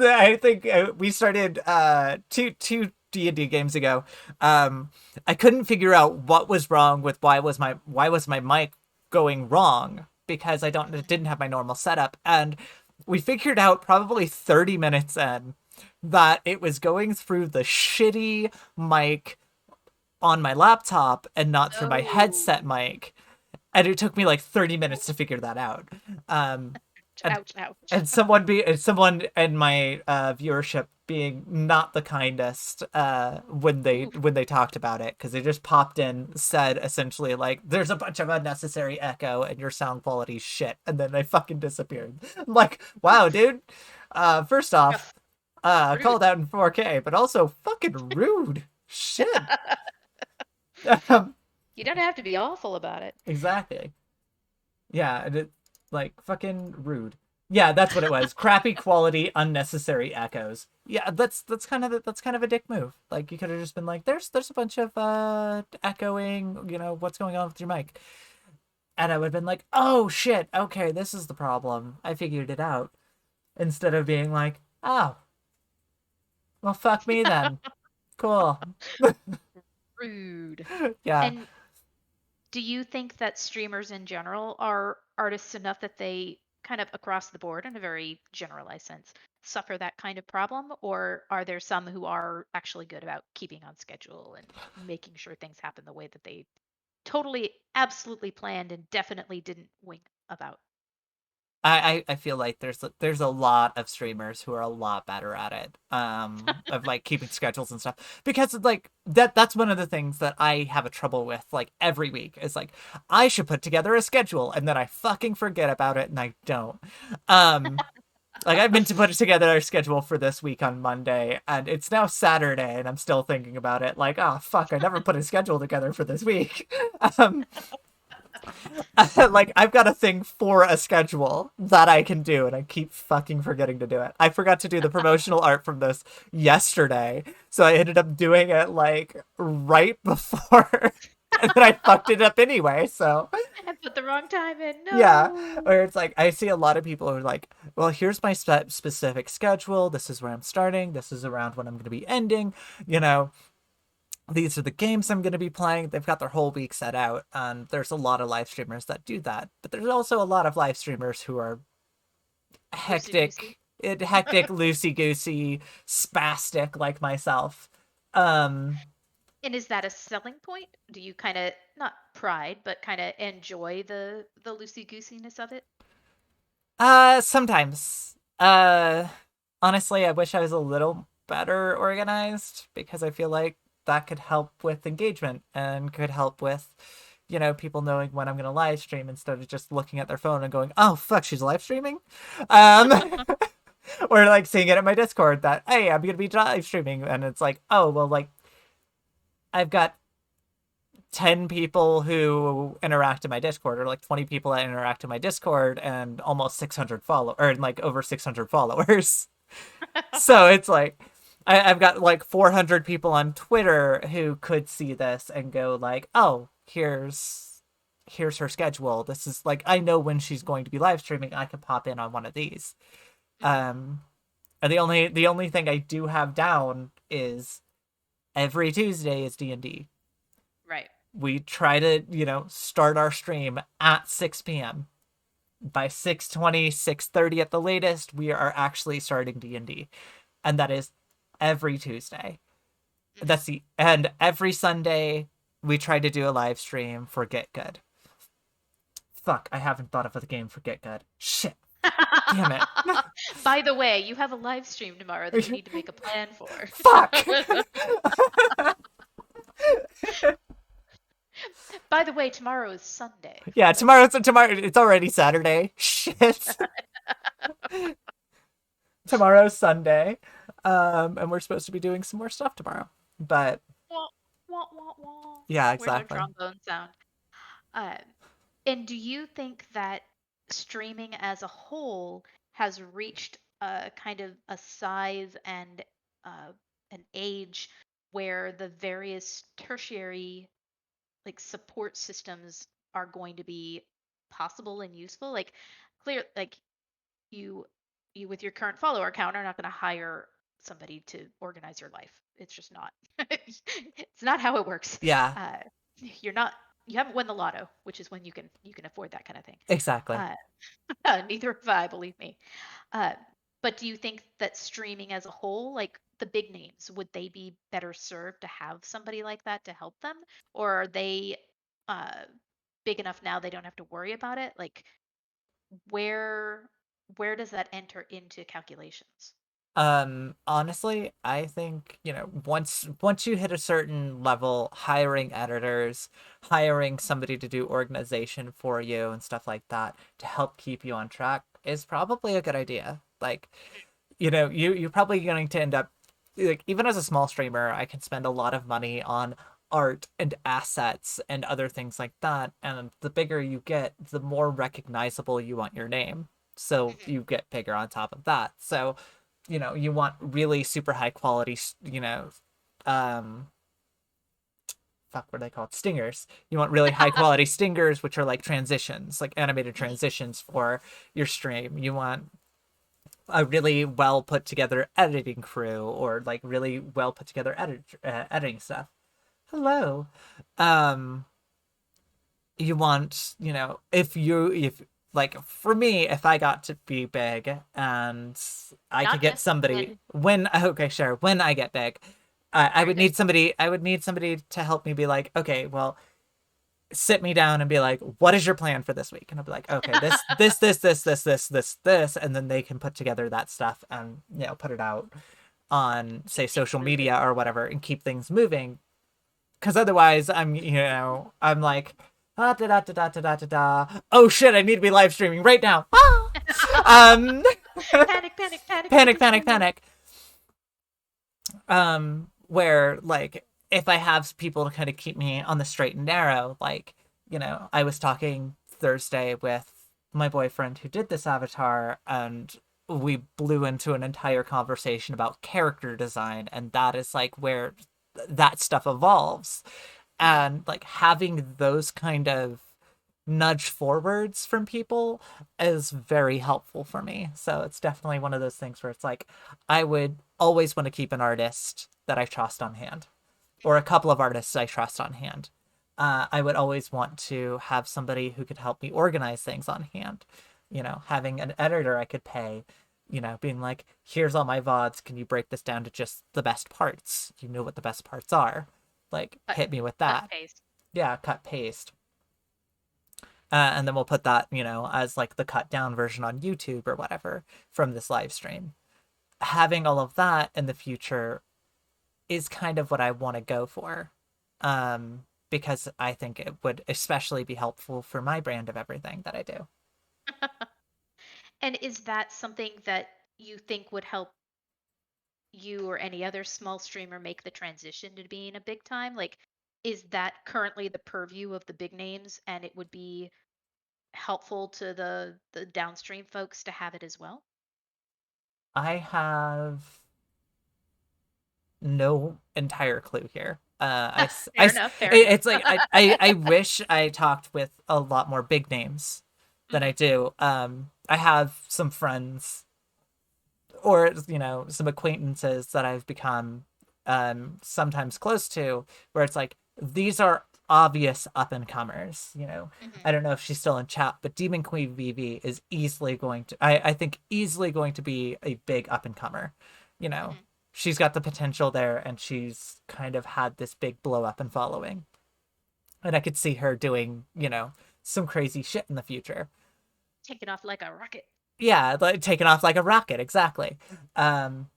I think we started two D&D games ago. I couldn't figure out what was wrong with why was my mic going wrong because I don't Mhm. didn't have my normal setup, and we figured out probably 30 minutes in that it was going through the shitty mic on my laptop and not through my Oh, headset mic, and it took me like 30 minutes to figure that out. Um, and ouch, ouch. and someone in my viewership being not the kindest when they Ooh. when they talked about it because they just popped in, said essentially like there's a bunch of unnecessary echo and your sound quality's shit, and then they fucking disappeared. I'm like, wow, dude. First off, Rough. Rude. called out in 4K, but also fucking rude. Shit. Um, You don't have to be awful about it. exactly. Yeah, and it like fucking rude. Yeah, that's what it was. Crappy quality, unnecessary echoes. Yeah, that's kind of a dick move. Like you could have just been like, there's a bunch of echoing. What's going on with your mic? And I would have been like, oh shit, okay, this is the problem. I figured it out. Instead of being like, oh, well, fuck me then. Cool. Rude. Yeah. And do you think that streamers in general are artists enough that they kind of across the board in a very generalized sense suffer that kind of problem? Or are there some who are actually good about keeping on schedule and making sure things happen the way that they totally, absolutely planned and definitely didn't wink about? I feel like there's a lot of streamers who are a lot better at it of like keeping schedules and stuff because like that's one of the things that I have a trouble with like every week is like I should put together a schedule and then I fucking forget about it and I don't. um like I've been to put together a schedule for this week on Monday and it's now Saturday and I'm still thinking about it like, oh fuck, I never put a schedule together for this week. um like I've got a thing for a schedule that I can do and I keep fucking forgetting to do it. I forgot to do the promotional art from this yesterday. So I ended up doing it like right before and then I fucked it up anyway. So I put the wrong time in. yeah, No. or it's like I see a lot of people who are like, well, here's my specific schedule. This is where I'm starting. This is around when I'm going to be ending, you know. these are the games I'm going to be playing. They've got their whole week set out, and there's a lot of live streamers that do that. But there's also a lot of live streamers who are Loosey goosey. hectic, loosey goosey, spastic like myself. Um, And is that a selling point? Do you kind of not pride, but kind of enjoy the loosey goosiness of it? Sometimes. Honestly, I wish I was a little better organized because I feel like that could help with engagement and could help with, people knowing when I'm going to live stream instead of just looking at their phone and going, oh, fuck, she's live streaming? Um, or like seeing it at my Discord that, hey, I'm going to be live streaming. And it's like, oh, well, like, I've got 10 people who interact in my Discord, or like 20 people that interact in my Discord, and almost 600 follow, or like over 600 followers. So it's like I've got like 400 people on Twitter who could see this and go like, oh, here's her schedule. This is like, I know when she's going to be live streaming. I can pop in on one of these. Mhm. Um, and the only thing I do have down is every Tuesday is D&D. Right. We try to, start our stream at 6 p.m. By 6:20, 6:30 at the latest, we are actually starting D&D. And that is every Tuesday. Mhm. And every Sunday we try to do a live stream for Get Good. Fuck, I haven't thought of a game for Get Good. Shit, damn it. By the way, you have a live stream tomorrow that you need to make a plan for. Fuck. By the way, tomorrow is Sunday. Yeah, Like, tomorrow it's already Saturday. Shit. Tomorrow's Sunday. And we're supposed to be doing some more stuff tomorrow. But wah, wah, wah, wah. yeah, Where's our exactly. trombone sound? Um, and do you think that streaming as a whole has reached a kind of a size and uh, an age where the various tertiary like support systems are going to be possible and useful? Like clear, like you you with your current follower count are not going to hire somebody to organize your life. It's just not. It's not how it works. Yeah, Uh, you're not. You haven't won the lotto, which is when you can afford that kind of thing. exactly. Uh, neither have I, believe me. Uh, but do you think that streaming as a whole, like the big names, would they be better served to have somebody like that to help them, or are they uh, big enough now they don't have to worry about it? Like where where does that enter into calculations? Honestly, I think, once you hit a certain level, hiring editors, hiring somebody to do organization for you and stuff like that to help keep you on track is probably a good idea. Like, you're probably going to end up like, even as a small streamer, I can spend a lot of money on art and assets and other things like that. And the bigger you get, the more recognizable you want your name. So Mhm. you get bigger on top of that. So, you want really super high quality, um, fuck, what are they called? Stingers. You want really high quality stingers, which are like transitions, like animated Mhm. transitions for your stream. You want a really well put together editing crew, or like really well put together editing stuff. Hello. Um, you want, if like, for me, if I got to be big and I could Not get just somebody when. when, okay, sure, when I get big, I Very would good. need somebody. I would need somebody to help me be like, okay, well, sit me down and be like, what is your plan for this week? And I'll be like, okay, this, and then they can put together that stuff and, put it out on, say, Keep things social moving. media or whatever, and keep things moving. Because otherwise, I'm like, ah, da da da da da da da da. Oh shit! I need to be live streaming right now. Ah! Um, Panic, panic, panic, panic, breaking panic, screen. panic. Where like, if I have people to kind of keep me on the straight and narrow, like, I was talking Thursday with my boyfriend who did this avatar, and we blew into an entire conversation about character design, and that is like where that stuff evolves. Mhm. And like, having those kind of nudge forwards from people is very helpful for me. So it's definitely one of those things where it's like, I would always want to keep an artist that I trust on hand. or a couple of artists I trust on hand. I would always want to have somebody who could help me organize things on hand. Having an editor I could pay, being like, here's all my VODs. Can you break this down to just the best parts? You know what the best parts are. Like, Cut, hit me with cut, that. paste. Yeah, cut, paste. And then we'll put that, as like the cut down version on YouTube or whatever from this live stream. Having all of that in the future is kind of what I want to go for. Because I think it would especially be helpful for my brand of everything that I do. And is that something that you think would help you or any other small streamer make the transition to being a big time? Like, is that currently the purview of the big names and it would be helpful to the downstream folks to have it as well? I have no entire clue here. Fair enough, fair enough. It's like I wish I talked with a lot more big names than I Mhm, do. I have some friends or some acquaintances that I've become sometimes close to, where it's like these are obvious up and comers. mhm, I don't know if she's still in chat, but Demon Queen Vivi is easily going to, I think, easily going to be a big up and comer. You know, mhm. she's got the potential there, and she's kind of had this big blow up and following, and I could see her doing some crazy shit in the future. Taking off like a rocket. Yeah, like taking off like a rocket, exactly. um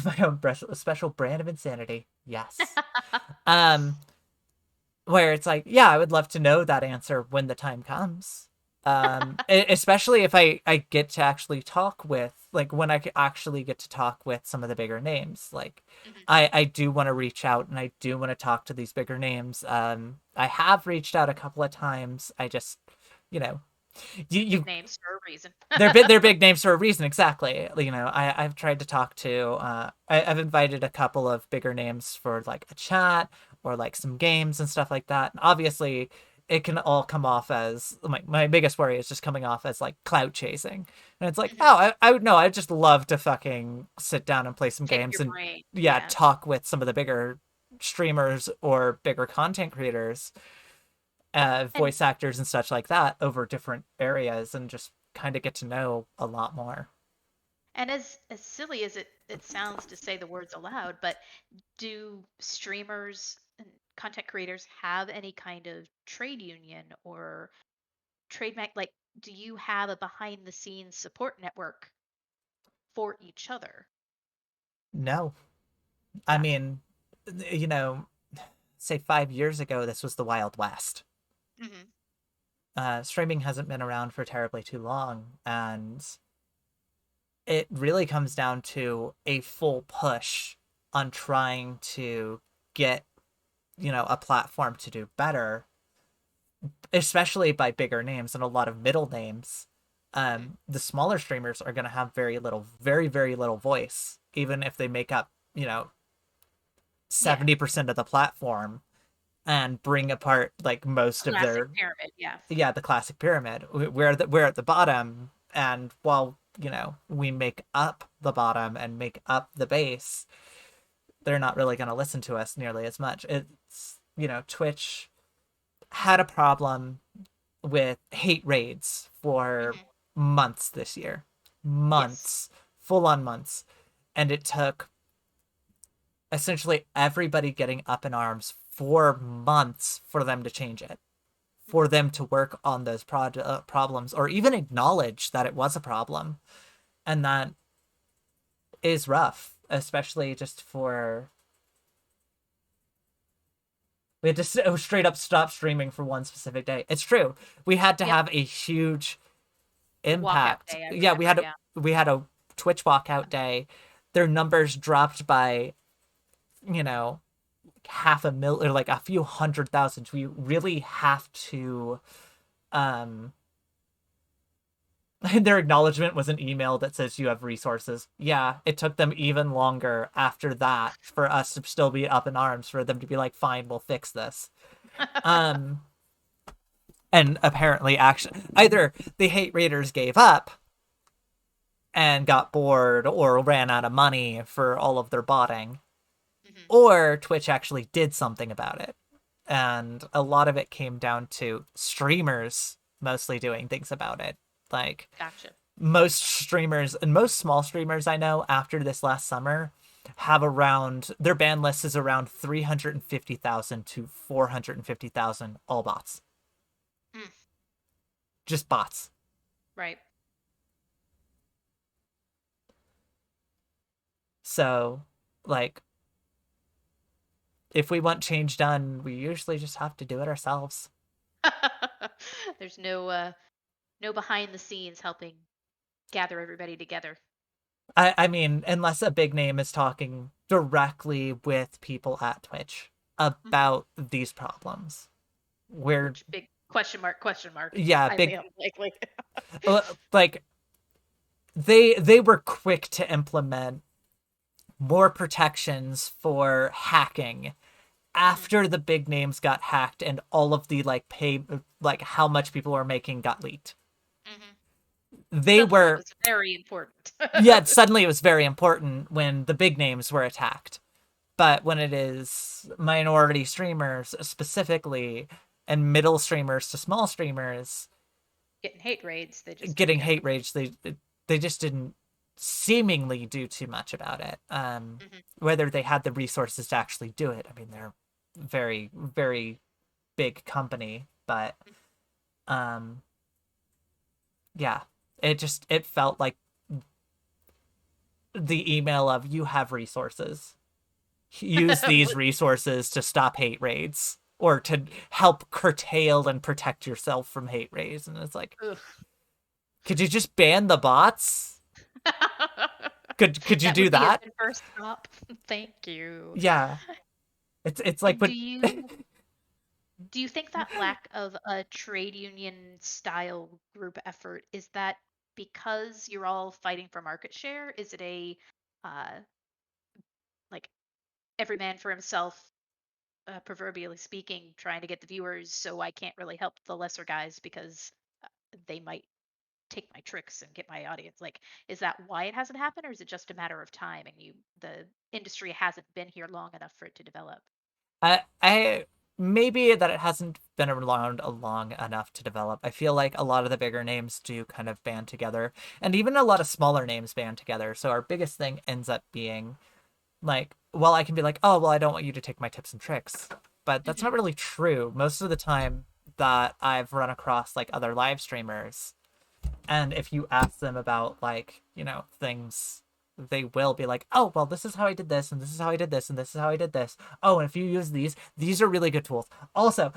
my own special brand of insanity. Yes. Um, where it's like, yeah, I would love to know that answer when the time comes. Especially if I get to actually talk with, like, when actually get to talk with some of the bigger names. Like, Mhm. I do want to reach out and I do want to talk to these bigger names. I have reached out a couple of times. I just, you know, you Big names for a reason. they're big names for a reason, exactly. I've tried to talk to I've invited a couple of bigger names for like a chat or like some games and stuff like that. And obviously it can all come off as my biggest worry is just coming off as like clout chasing. And it's like, Mhm. oh, I would know, I'd just love to fucking sit down and play some Pick games your and brain. yeah, Yeah. talk with some of the bigger streamers or bigger content creators, And voice actors and such like that over different areas and just kind of get to know a lot more. as silly as it sounds to say the words aloud, but do streamers and content creators have any kind of trade union or like, do you have a behind the scenes support network for each other? No, I Gotcha. mean, you know, say 5 years ago, this was the Wild West. Hmm. Streaming hasn't been around for terribly too long, and it really comes down to a full push on trying to get, a platform to do better, especially by bigger names and a lot of middle names. Hmm. The smaller streamers are going to have very little, very, very little voice, even if they make up, Yeah. 70% of the platform and bring apart like most of Classic their, pyramid. Yeah. yeah, the classic pyramid. We're at the bottom, and while we make up the bottom and make up the base, they're not really going to listen to us nearly as much. It's Twitch had a problem with hate raids for Hmm. months this year, Yes. months, full on months, and it took essentially everybody getting up in arms for months for them to change it, for Hmm. them to work on those problems, or even acknowledge that it was a problem. And that is rough, especially just for. We had to straight up stop streaming for one specific day. It's true. We had to Yep. have a huge Walkout impact. day. I Yeah, remember. Yeah. we had a Twitch walkout day. Their numbers dropped by, you know, half a mil or like a few 100,000. We really have to um their acknowledgement was an email that says you have resources. Yeah, it took them even longer after that for us to still be up in arms, for them to be like, fine, we'll fix this. Um and apparently actually either the hate raiders gave up and got bored or ran out of money for all of their botting, Hmm. or Twitch actually did something about it. And a lot of it came down to streamers mostly doing things about it. Like, Gotcha. most streamers and most small streamers I know after this last summer have around, their ban list is around 350,000 to 450,000, all bots. Mm, Just bots. right. So, like, if we want change done, we usually just have to do it ourselves. There's no behind the scenes helping gather everybody together. I mean, unless a big name is talking directly with people at Twitch Hmm. about these problems. Where, Which big question mark, yeah, highly big, unlikely. like, they were quick to implement more protections for hacking Hmm. after the big names got hacked and all of the like pay, like how much people were making got leaked. Hmm. They Suddenly it were, was very important. yeah, suddenly it was very important when the big names were attacked. But when it is minority streamers specifically and middle streamers to small streamers Getting hate raids, they just didn't getting care. hate rage, they just didn't seemingly do too much about it. Hmm. Whether they had the resources to actually do it, I mean, they're very, very big company, but um, yeah, it felt like the email of you have resources, use these resources to stop hate raids or to help curtail and protect yourself from hate raids, and it's like, Ugh. could you just ban the bots? Could you That do would be a that? good first stop. Thank you. Yeah, it's like, And but do you think that lack of a trade union style group effort is that because you're all fighting for market share? Is it a uh like every man for himself, proverbially speaking, trying to get the viewers, so I can't really help the lesser guys because they might take my tricks and get my audience? Like, is that why it hasn't happened, or is it just a matter of time and the industry hasn't been here long enough for it to develop? I maybe that it hasn't been around long enough to develop. I feel like a lot of the bigger names do kind of band together, and even a lot of smaller names band together. So our biggest thing ends up being like, well, I can be like, oh, well, I don't want you to take my tips and tricks, but that's not Hmm. really true. Most of the time that I've run across like other live streamers, and if you ask them about like, things, they will be like, oh, well, this is how I did this, and this is how I did this, and this is how I did this. Oh, and if you use these are really good tools also.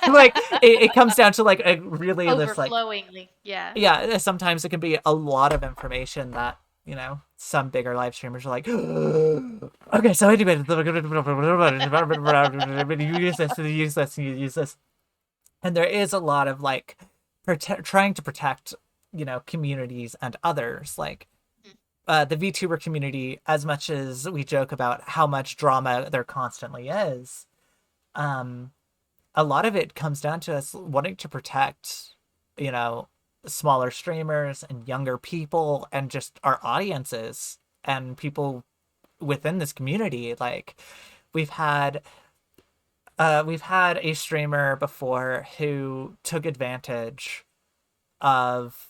Like, it comes down to like a really this like, Overflowingly, yeah. yeah, sometimes it can be a lot of information that, some bigger live streamers are like, okay, so anyway, you use this, and you use this, and you use this. And there is a lot of like trying to protect, communities and others. Like, Mm. the VTuber community, as much as we joke about how much drama there constantly is, um, a lot of it comes down to us wanting to protect, you know, smaller streamers and younger people and just our audiences and people within this community. Like, we've had we've had a streamer before who took advantage of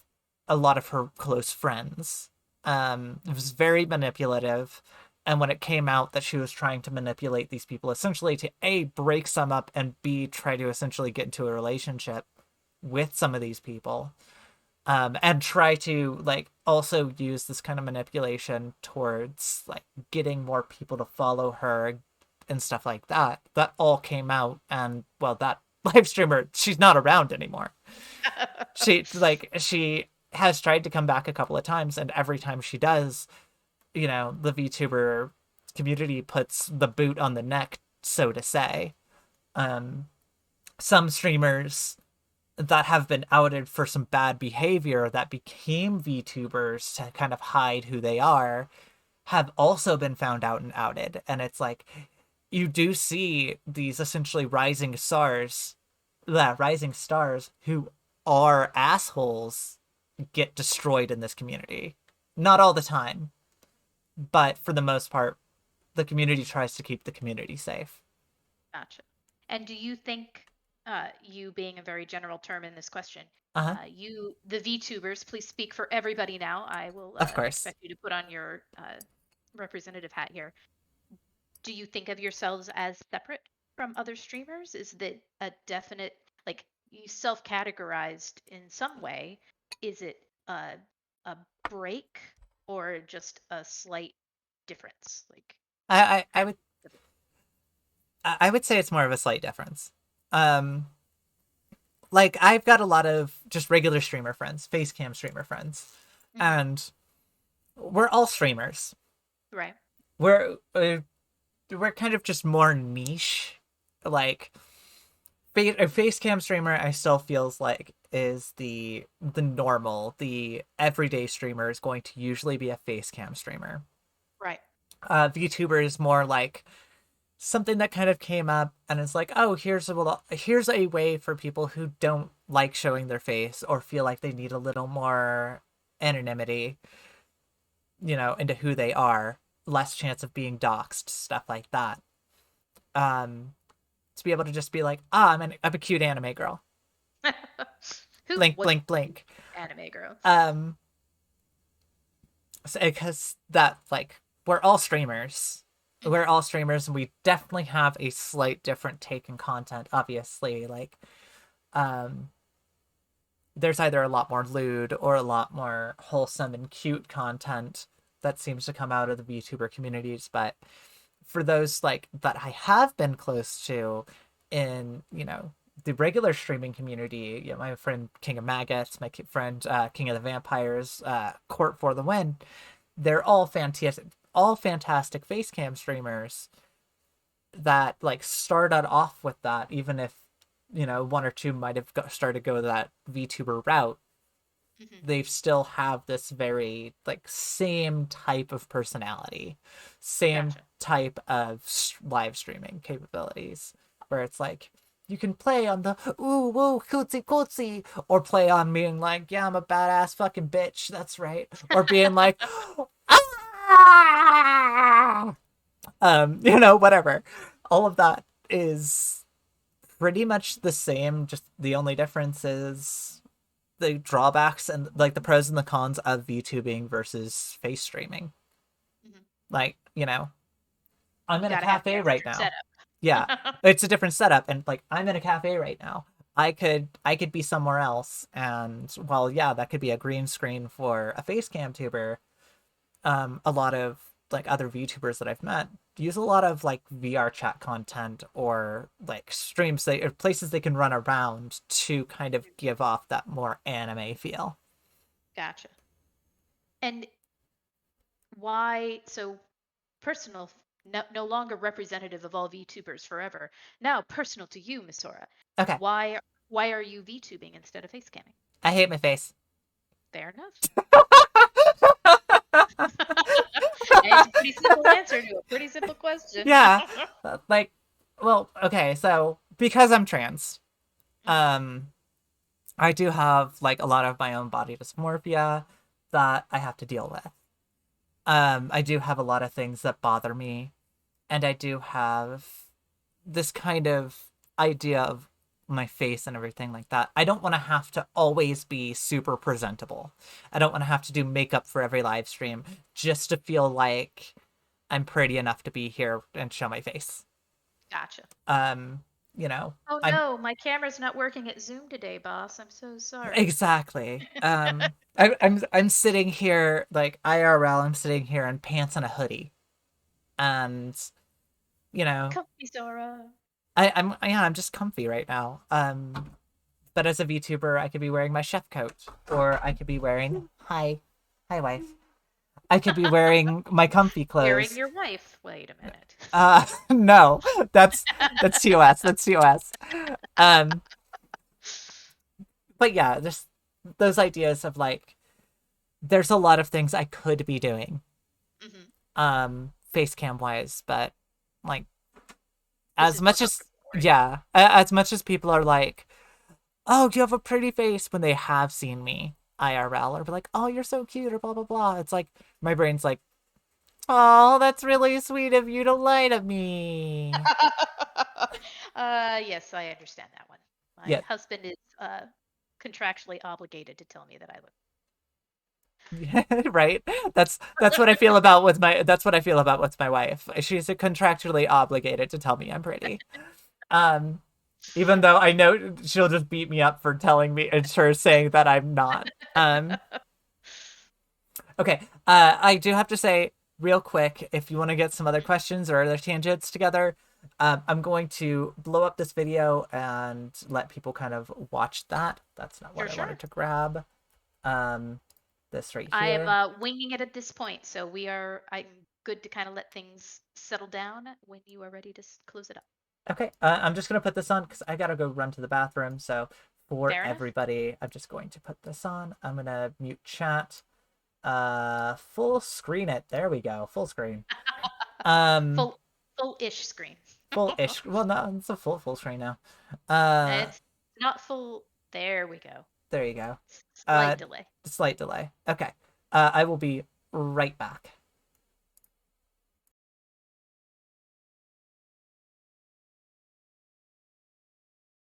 a lot of her close friends. It was very manipulative. And when it came out that she was trying to manipulate these people essentially to A, break some up, and B, try to essentially get into a relationship with some of these people, and try to like also use this kind of manipulation towards like getting more people to follow her and stuff like that. That all came out, and well, that live streamer, she's not around anymore. She has tried to come back a couple of times, and every time she does, the VTuber community puts the boot on the neck, so to say. Um, some streamers that have been outed for some bad behavior that became VTubers to kind of hide who they are have also been found out and outed. And it's like, you do see these essentially rising stars who are assholes get destroyed in this community. Not all the time, but for the most part, the community tries to keep the community safe. Gotcha. And do you think, you being a very general term in this question, Uh-huh. the VTubers, please speak for everybody now. I will Of course. expect you to put on your representative hat here. Do you think of yourselves as separate from other streamers? Is that a definite, like, you self-categorized in some way? Is it a break or just a slight difference? Like, I, I, how I do would you I would say it's more of a slight difference. Um, like I've got a lot of just regular streamer friends, face cam streamer friends, hmm and we're all streamers. Right. We're kind of just more niche. Like a face cam streamer, I still feels like is the normal, the everyday streamer is going to usually be a face cam streamer. Right. VTuber is more like something that kind of came up and it's like, oh, here's a way for people who don't like showing their face or feel like they need a little more anonymity, into who they are, less chance of being doxxed, stuff like that. Um, to be able to just be like, I'm a cute anime girl. Who Blink, wasn't blink, blink. anime girl? Um, because that like we're all streamers. We're hmm all streamers, and we definitely have a slight different take in content. Obviously, like um, there's either a lot more lewd or a lot more wholesome and cute content that seems to come out of the VTuber communities. But for those like that I have been close to in, the regular streaming community, my friend King of Maggots, my friend King of the Vampires, Court for the Win, they're all fantastic face cam streamers that like started off with that, even if one or two might have started to go that VTuber route. hmm They still have this very like same type of personality, same Gotcha. type of live streaming capabilities, where it's like you can play on the ooh woo cootsy cootsy, or play on being like, yeah, I'm a badass fucking bitch, that's right, or being like, ah! Whatever. All of that is pretty much the same. Just the only difference is the drawbacks and like the pros and the cons of VTubing versus face streaming. hmm Like, I'm You in a got to have the cafe right extra now. Yeah. setup. It's a different setup, and like I'm in a cafe right now. I could be somewhere else, and well, yeah, that could be a green screen for a face cam tuber. A lot of like other VTubers that I've met use a lot of like VR chat content or like streams or places they can run around to kind of give off that more anime feel. Gotcha. And why? So personal, no longer representative of all VTubers forever. Now personal to you, Miss Sora. Okay, Why are you VTubing instead of face camming? I hate my face. Fair enough. It's a pretty simple answer to a pretty simple question. Yeah, like, well, okay, so because I'm trans, Mhm, um, I do have like a lot of my own body dysmorphia that I have to deal with. I do have a lot of things that bother me, and I do have this kind of idea of my face and everything like that. I don't want to have to always be super presentable. I don't want to have to do makeup for every live stream just to feel like I'm pretty enough to be here and show my face. Gotcha. Um, you know, Oh I'm no, my camera's not working at Zoom today, boss. I'm so sorry. exactly. I'm sitting here like IRL. I'm sitting here in pants and a hoodie, and you know, Comfy Sora. I'm just comfy right now. But as a VTuber, I could be wearing my chef coat, or I could be wearing hi wife. I could be wearing my comfy Wearing clothes. your wife. Wait a minute. No, that's TOS. That's TOS. Um, but yeah, just those ideas of like, there's a lot of things I could be doing, hmm face cam wise, but like, This as is more much as comfortable for you. yeah, as much as people are like, oh, do you have a pretty face when they have seen me IRL or be like, oh, you're so cute or blah blah blah. It's like my brain's like, Oh, that's really sweet of you to lie to me. Yes, I understand that one. My Yeah, husband is contractually obligated to tell me that I look. right. That's what I feel about with my. That's what I feel about with my wife. She's contractually obligated to tell me I'm pretty. Um, even though I know she'll just beat me up for telling me and her saying that I'm not. Okay. I do have to say real quick, if you want to get some other questions or other tangents together, I'm going to blow up this video and let people kind of watch that. That's not what I Sure. wanted to grab. Um, this right I am here. winging it at this point, so I'm good to kind of let things settle down when you are ready to close it up. Okay. I'm just gonna put this on because I gotta go run to the bathroom. So for Fair enough. everybody, I'm just going to put this on. I'm gonna mute chat. Full screen it. There we go. Full screen. Um, Full full-ish screen. full-ish. Well, no, it's a full screen now. Uh, It's not full. There we go. there you go. Slight delay. Slight delay. Okay. I will be right back.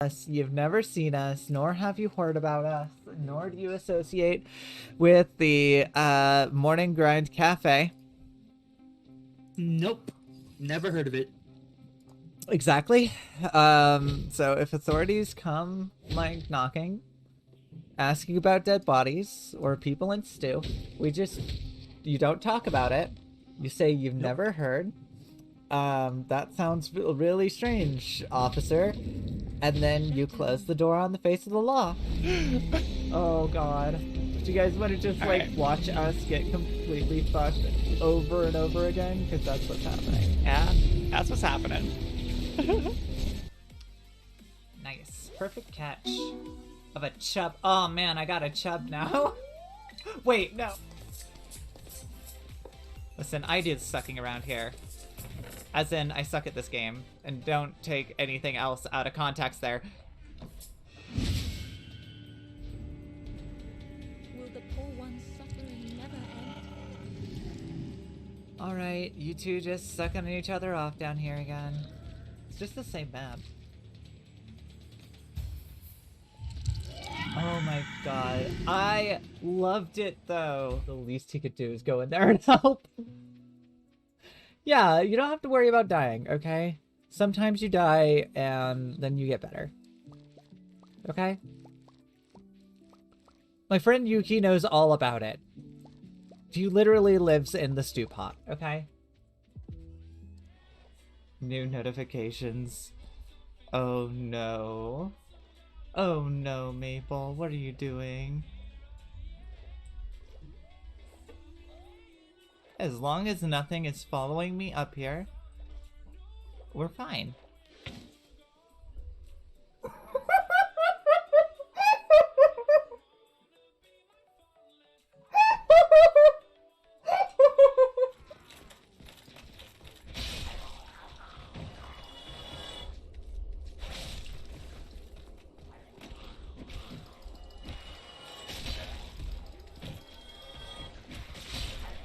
Us, you've never seen us, nor have you heard about us, nor do you associate with the Morning Grind Cafe. Nope. Never heard of it. Exactly. So if authorities come like knocking, asking about dead bodies or people in stew, you don't talk about it. You say you've never heard. That sounds really strange, officer. And then you close the door on the face of the law. Oh god. Do you guys want to just watch us get completely fucked over and over again? Because that's what's happening. Yeah, that's what's happening. Nice. Perfect catch of a chub. Oh man, I got a chub now. Wait, no. Listen, I did sucking around here. As in, I suck at this game. And don't take anything else out of context there. Will the poor one's suffering never end? Alright, you two just sucking each other off down here again. It's just the same map. Oh my god. I loved it though. The least he could do is go in there and help. Yeah, you don't have to worry about dying, okay? Sometimes you die and then you get better. Okay? My friend Yuki knows all about it. He literally lives in the stew pot, okay? New notifications. Oh no. Oh no, Maple, what are you doing? As long as nothing is following me up here, we're fine.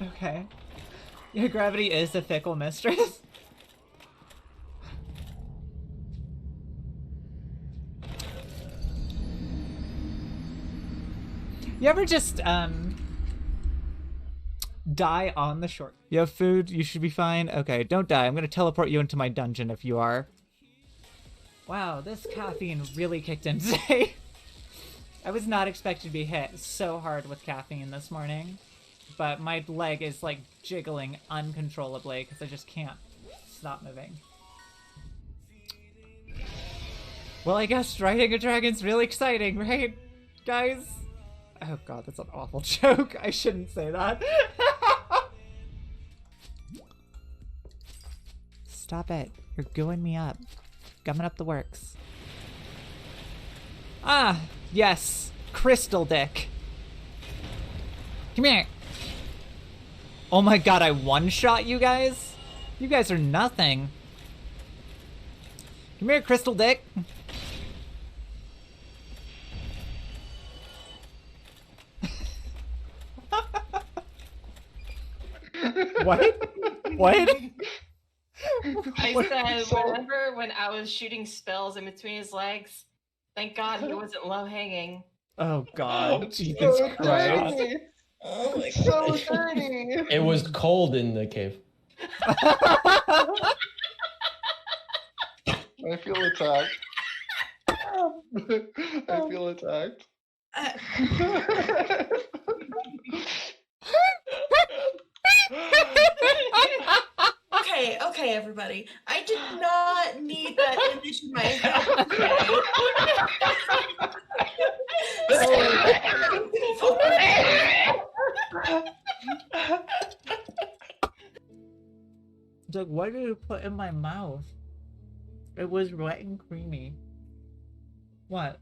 Okay. Your gravity is a fickle mistress. You ever just, die on the short? You have food? You should be fine? Okay, don't die. I'm gonna teleport you into my dungeon if you are. Wow, this caffeine really kicked in today. I was not expecting to be hit so hard with caffeine this morning. But my leg is like jiggling uncontrollably because I just can't stop moving. Well, I guess riding a dragon's really exciting, right, guys? Oh god, that's an awful joke. I shouldn't say that. Stop it. You're gooing me up. Gumming up the works. Ah, yes. Crystal Dick. Come here. Oh my god, I one-shot you guys? You guys are nothing. Come here, Crystal Dick. What? What? I What? said, So- whenever when I was shooting spells in between his legs, thank God he wasn't low hanging. Oh God, It's Jesus so Christ! dirty. Oh my It's so god. dirty. It was cold in the cave. I feel attacked. I feel attacked. Okay, everybody. I did not need that image in my head Doug, what did you put in my mouth? It was wet and creamy. What?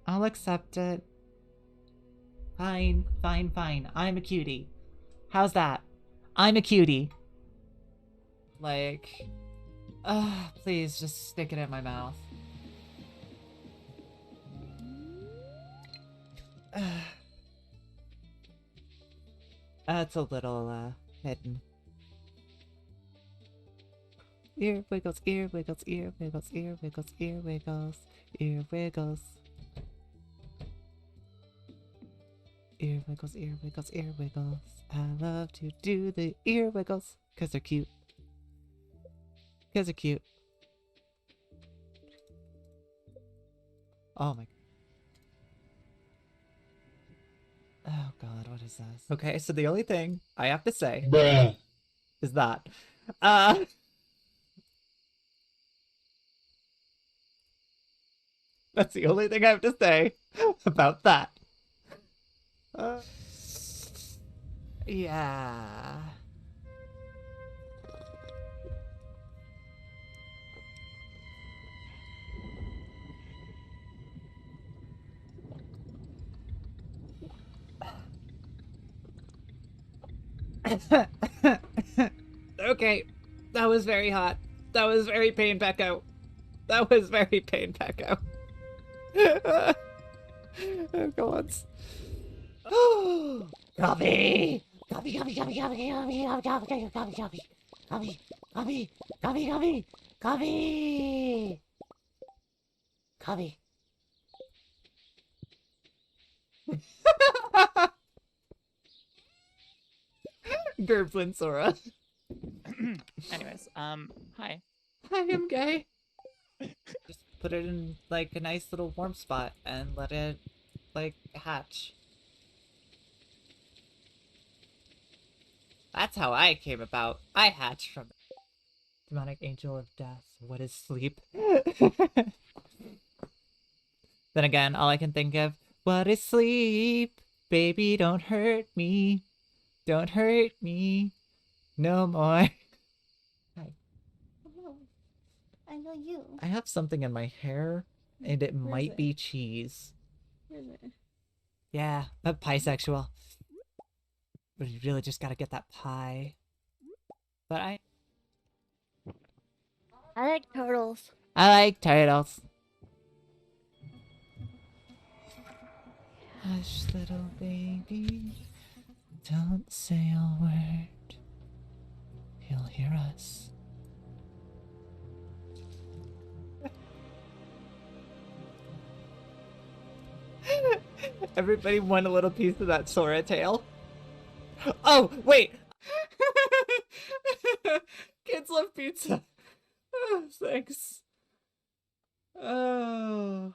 I'll accept it. Fine, fine, fine. I'm a cutie. How's that? I'm a cutie. Like, please just stick it in my mouth. That's a little, hidden. Ear wiggles, ear wiggles, ear wiggles, ear wiggles, ear wiggles, ear wiggles. Ear wiggles, ear wiggles, ear wiggles. I love to do the ear wiggles. Because they're cute. Because they're cute. Oh my. Oh God, what is this? Okay, so the only thing I have to say Bruh. is that. That's the only thing I have to say about that. Yeah. Okay, that was very hot. That was very pain Pecco. That was very pain Pecco. Oh God. Coffee! Coffee, coffee, coffee, coffee, coffee, coffee, coffee, coffee, coffee, coffee, coffee, coffee, coffee, coffee, coffee. Gerblin Sora. Anyways, hi. Hi, I'm gay. Just put it in like a nice little warm spot and let it like hatch. That's how I came about. I hatched from it. Demonic angel of death. What is sleep? Then again, all I can think of, what is sleep? Baby, don't hurt me. Don't hurt me. No more. Hello. I know you. I have something in my hair, and it Where is might it? be cheese. Where is it? Yeah, but bisexual. But you really just gotta get that pie. But I like turtles. like turtles. Hush, little baby. Don't say a word. He'll hear us. Everybody want a little piece of that Sora tail? Oh, wait! Kids love pizza. Oh, thanks. Oh.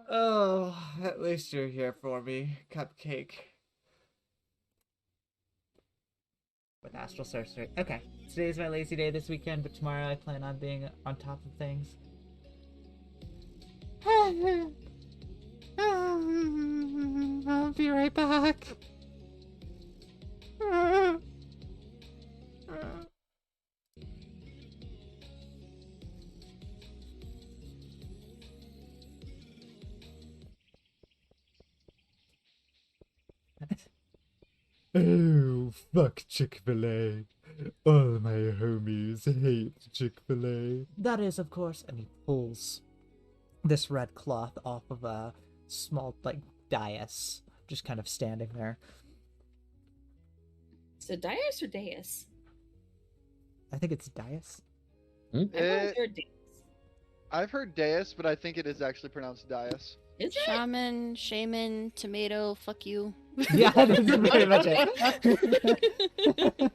Oh, at least you're here for me, Cupcake. With Astral Sorcery. Okay, today's my lazy day this weekend, but tomorrow I plan on being on top of things. I'll be right back. Oh, fuck Chick-fil-A. All my homies hate Chick-fil-A. That is, of course, and he pulls this red cloth off of a small like dais, just kind of standing there. Is it dais or dais? I think it's dais. I've always heard dais. I've heard dais, but I think it is actually pronounced dais. Is it? Shaman, tomato, fuck you. Yeah, that's pretty much it.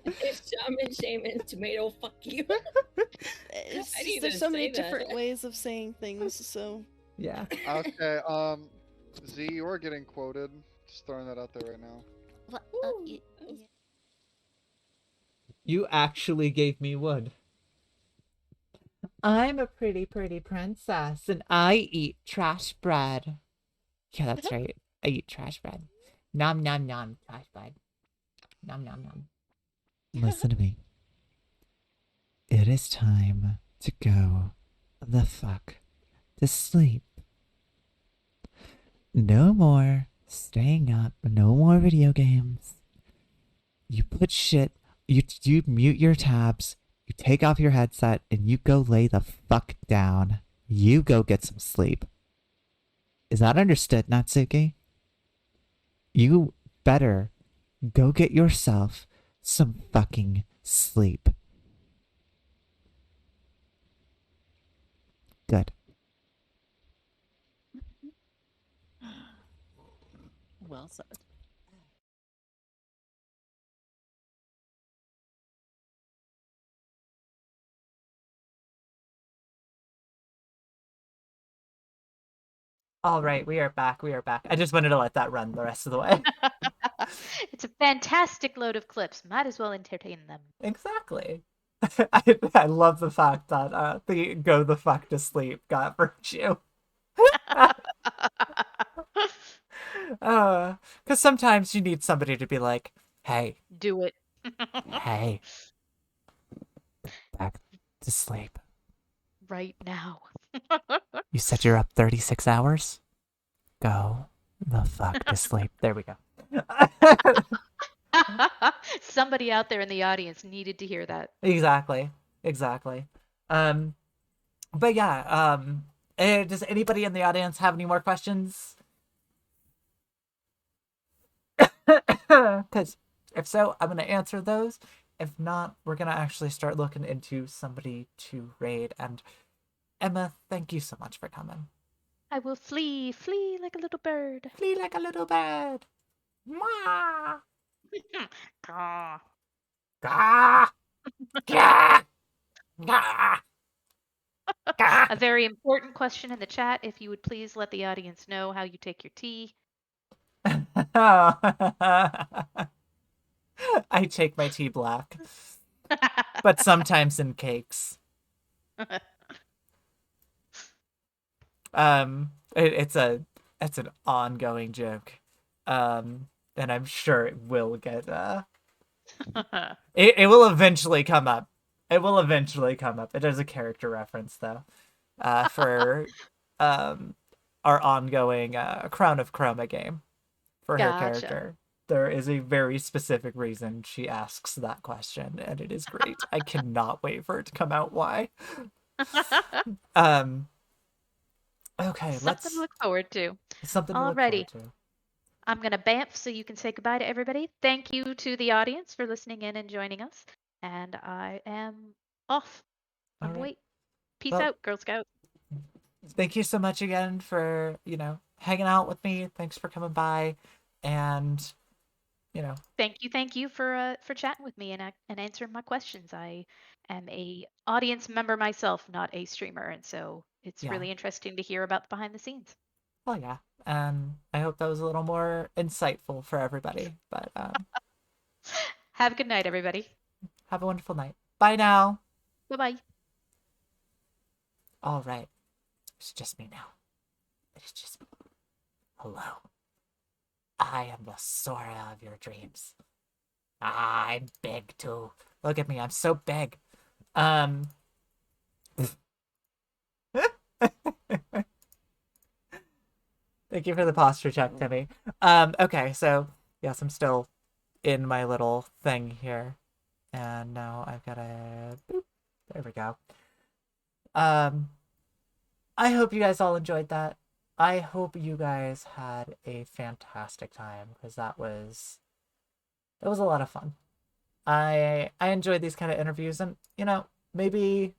It's shaman, tomato, fuck you. I need There's to so many say that. different ways of saying things, so. Yeah. Okay, Z, you're getting quoted. Just throwing that out there right now. What? You actually gave me wood. I'm a pretty princess, and I eat trash bread. Yeah, that's right. I eat trash bread. Nom nom nom, trash bread. Nom nom nom. Listen to me. It is time to go the fuck to sleep. No more staying up. No more video games. You put shit. You mute your tabs. You take off your headset and you go lay the fuck down. You go get some sleep. Is that understood, Natsuki? You better go get yourself some fucking sleep. Good. Well said. All right, we are back. We are back. I just wanted to let that run the rest of the way. It's a fantastic load of clips. Might as well entertain them. Exactly. I love the fact that the go the fuck to sleep got virtue. Because sometimes you need somebody to be like, hey, Do it. hey, back to sleep. Right now. You said you're up 36 hours? Go the fuck to sleep. There we go. Somebody out there in the audience needed to hear that. Exactly. But yeah, does anybody in the audience have any more questions? Because if so, I'm going to answer those. If not, we're going to actually start looking into somebody to raid. And Emma, thank you so much for coming. I will flee like a little bird. Flee like a little bird. Mwah! Caw. Gah! Gah! Gah! Gah! A very important question in the chat. If you would please let the audience know how you take your tea. I take my tea black, but sometimes in cakes. It's an ongoing joke, and I'm sure it will get it will eventually come up. It will eventually come up. It is a character reference though, for our ongoing Crown of Chroma game for her Gotcha. character. There is a very specific reason she asks that question, and it is great. I cannot wait for it to come out. Why? Okay, Something to look forward to. Something to look Alrighty. forward to. I'm going to bamf so you can say goodbye to everybody. Thank you to the audience for listening in and joining us. And I am off. I'm All right. wait. Peace Well- out, Girl Scout. Thank you so much again for, hanging out with me. Thanks for coming by. And, Thank you for chatting with me and answering my questions. I am a audience member myself, not a streamer, and so it's Yeah. really interesting to hear about the behind the scenes. well, yeah. I hope that was a little more insightful for everybody. But Have a good night, everybody. have a wonderful night. Bye now. Bye bye. All right. It's just me now. It's just me. Hello. I am the Sora of your dreams. I'm big too. Look at me, I'm so big. Thank you for the posture check, Timmy. Okay, so yes, I'm still in my little thing here. And now I've got a boop. There we go. I hope you guys all enjoyed that. I hope you guys had a fantastic time, because it was a lot of fun. I enjoyed these kind of interviews, and maybe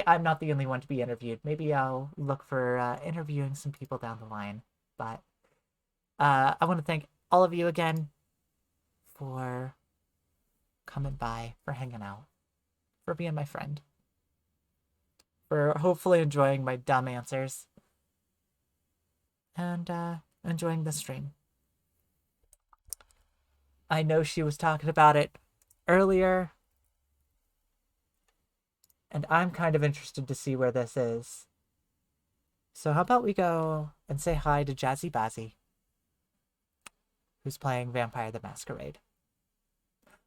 I'm not the only one to be interviewed. Maybe I'll look for interviewing some people down the line. But I want to thank all of you again for coming by, for hanging out, for being my friend, for hopefully enjoying my dumb answers, and enjoying the stream. I know she was talking about it earlier, and I'm kind of interested to see where this is. So how about we go and say hi to Jazzy Bazzy, who's playing Vampire the Masquerade.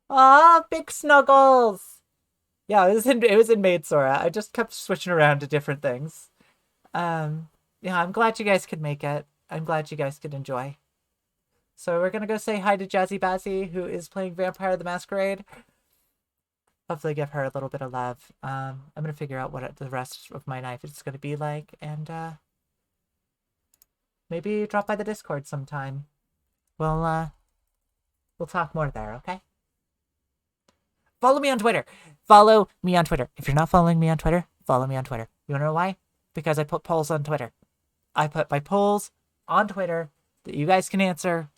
Aw, big snuggles! Yeah, it was in Maid Sora. I just kept switching around to different things. Yeah, I'm glad you guys could make it. I'm glad you guys could enjoy. So we're gonna go say hi to Jazzy Bazzy, who is playing Vampire the Masquerade. Hopefully give her a little bit of love. I'm gonna figure out what the rest of my night is gonna be like, and maybe drop by the Discord sometime. We'll talk more there, okay? Follow me on Twitter. Follow me on Twitter. If you're not following me on Twitter, follow me on Twitter. You wanna know why? Because I put polls on Twitter. I put my polls on Twitter that you guys can answer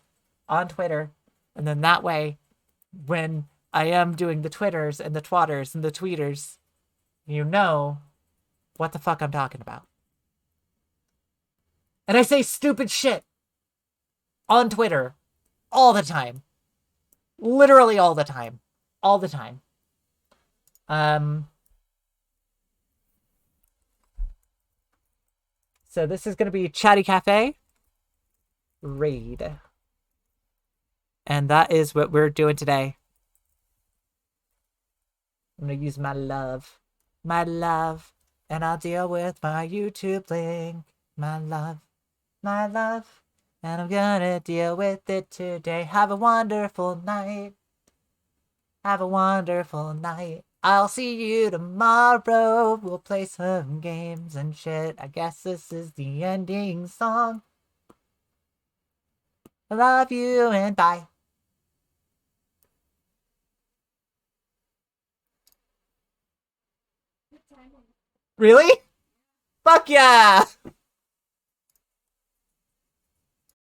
on Twitter, and then that way, when I am doing the Twitters and the Twatters and the Tweeters, you know what the fuck I'm talking about. And I say stupid shit on Twitter all the time. Literally all the time. All the time. So this is going to be Chatty Cafe Raid. And that is what we're doing today. I'm going to use my love, and I'll deal with my YouTube link, my love, and I'm going to deal with it today. Have a wonderful night. Have a wonderful night. I'll see you tomorrow. We'll play some games and shit. I guess this is the ending song. I love you and bye. Really? Fuck yeah!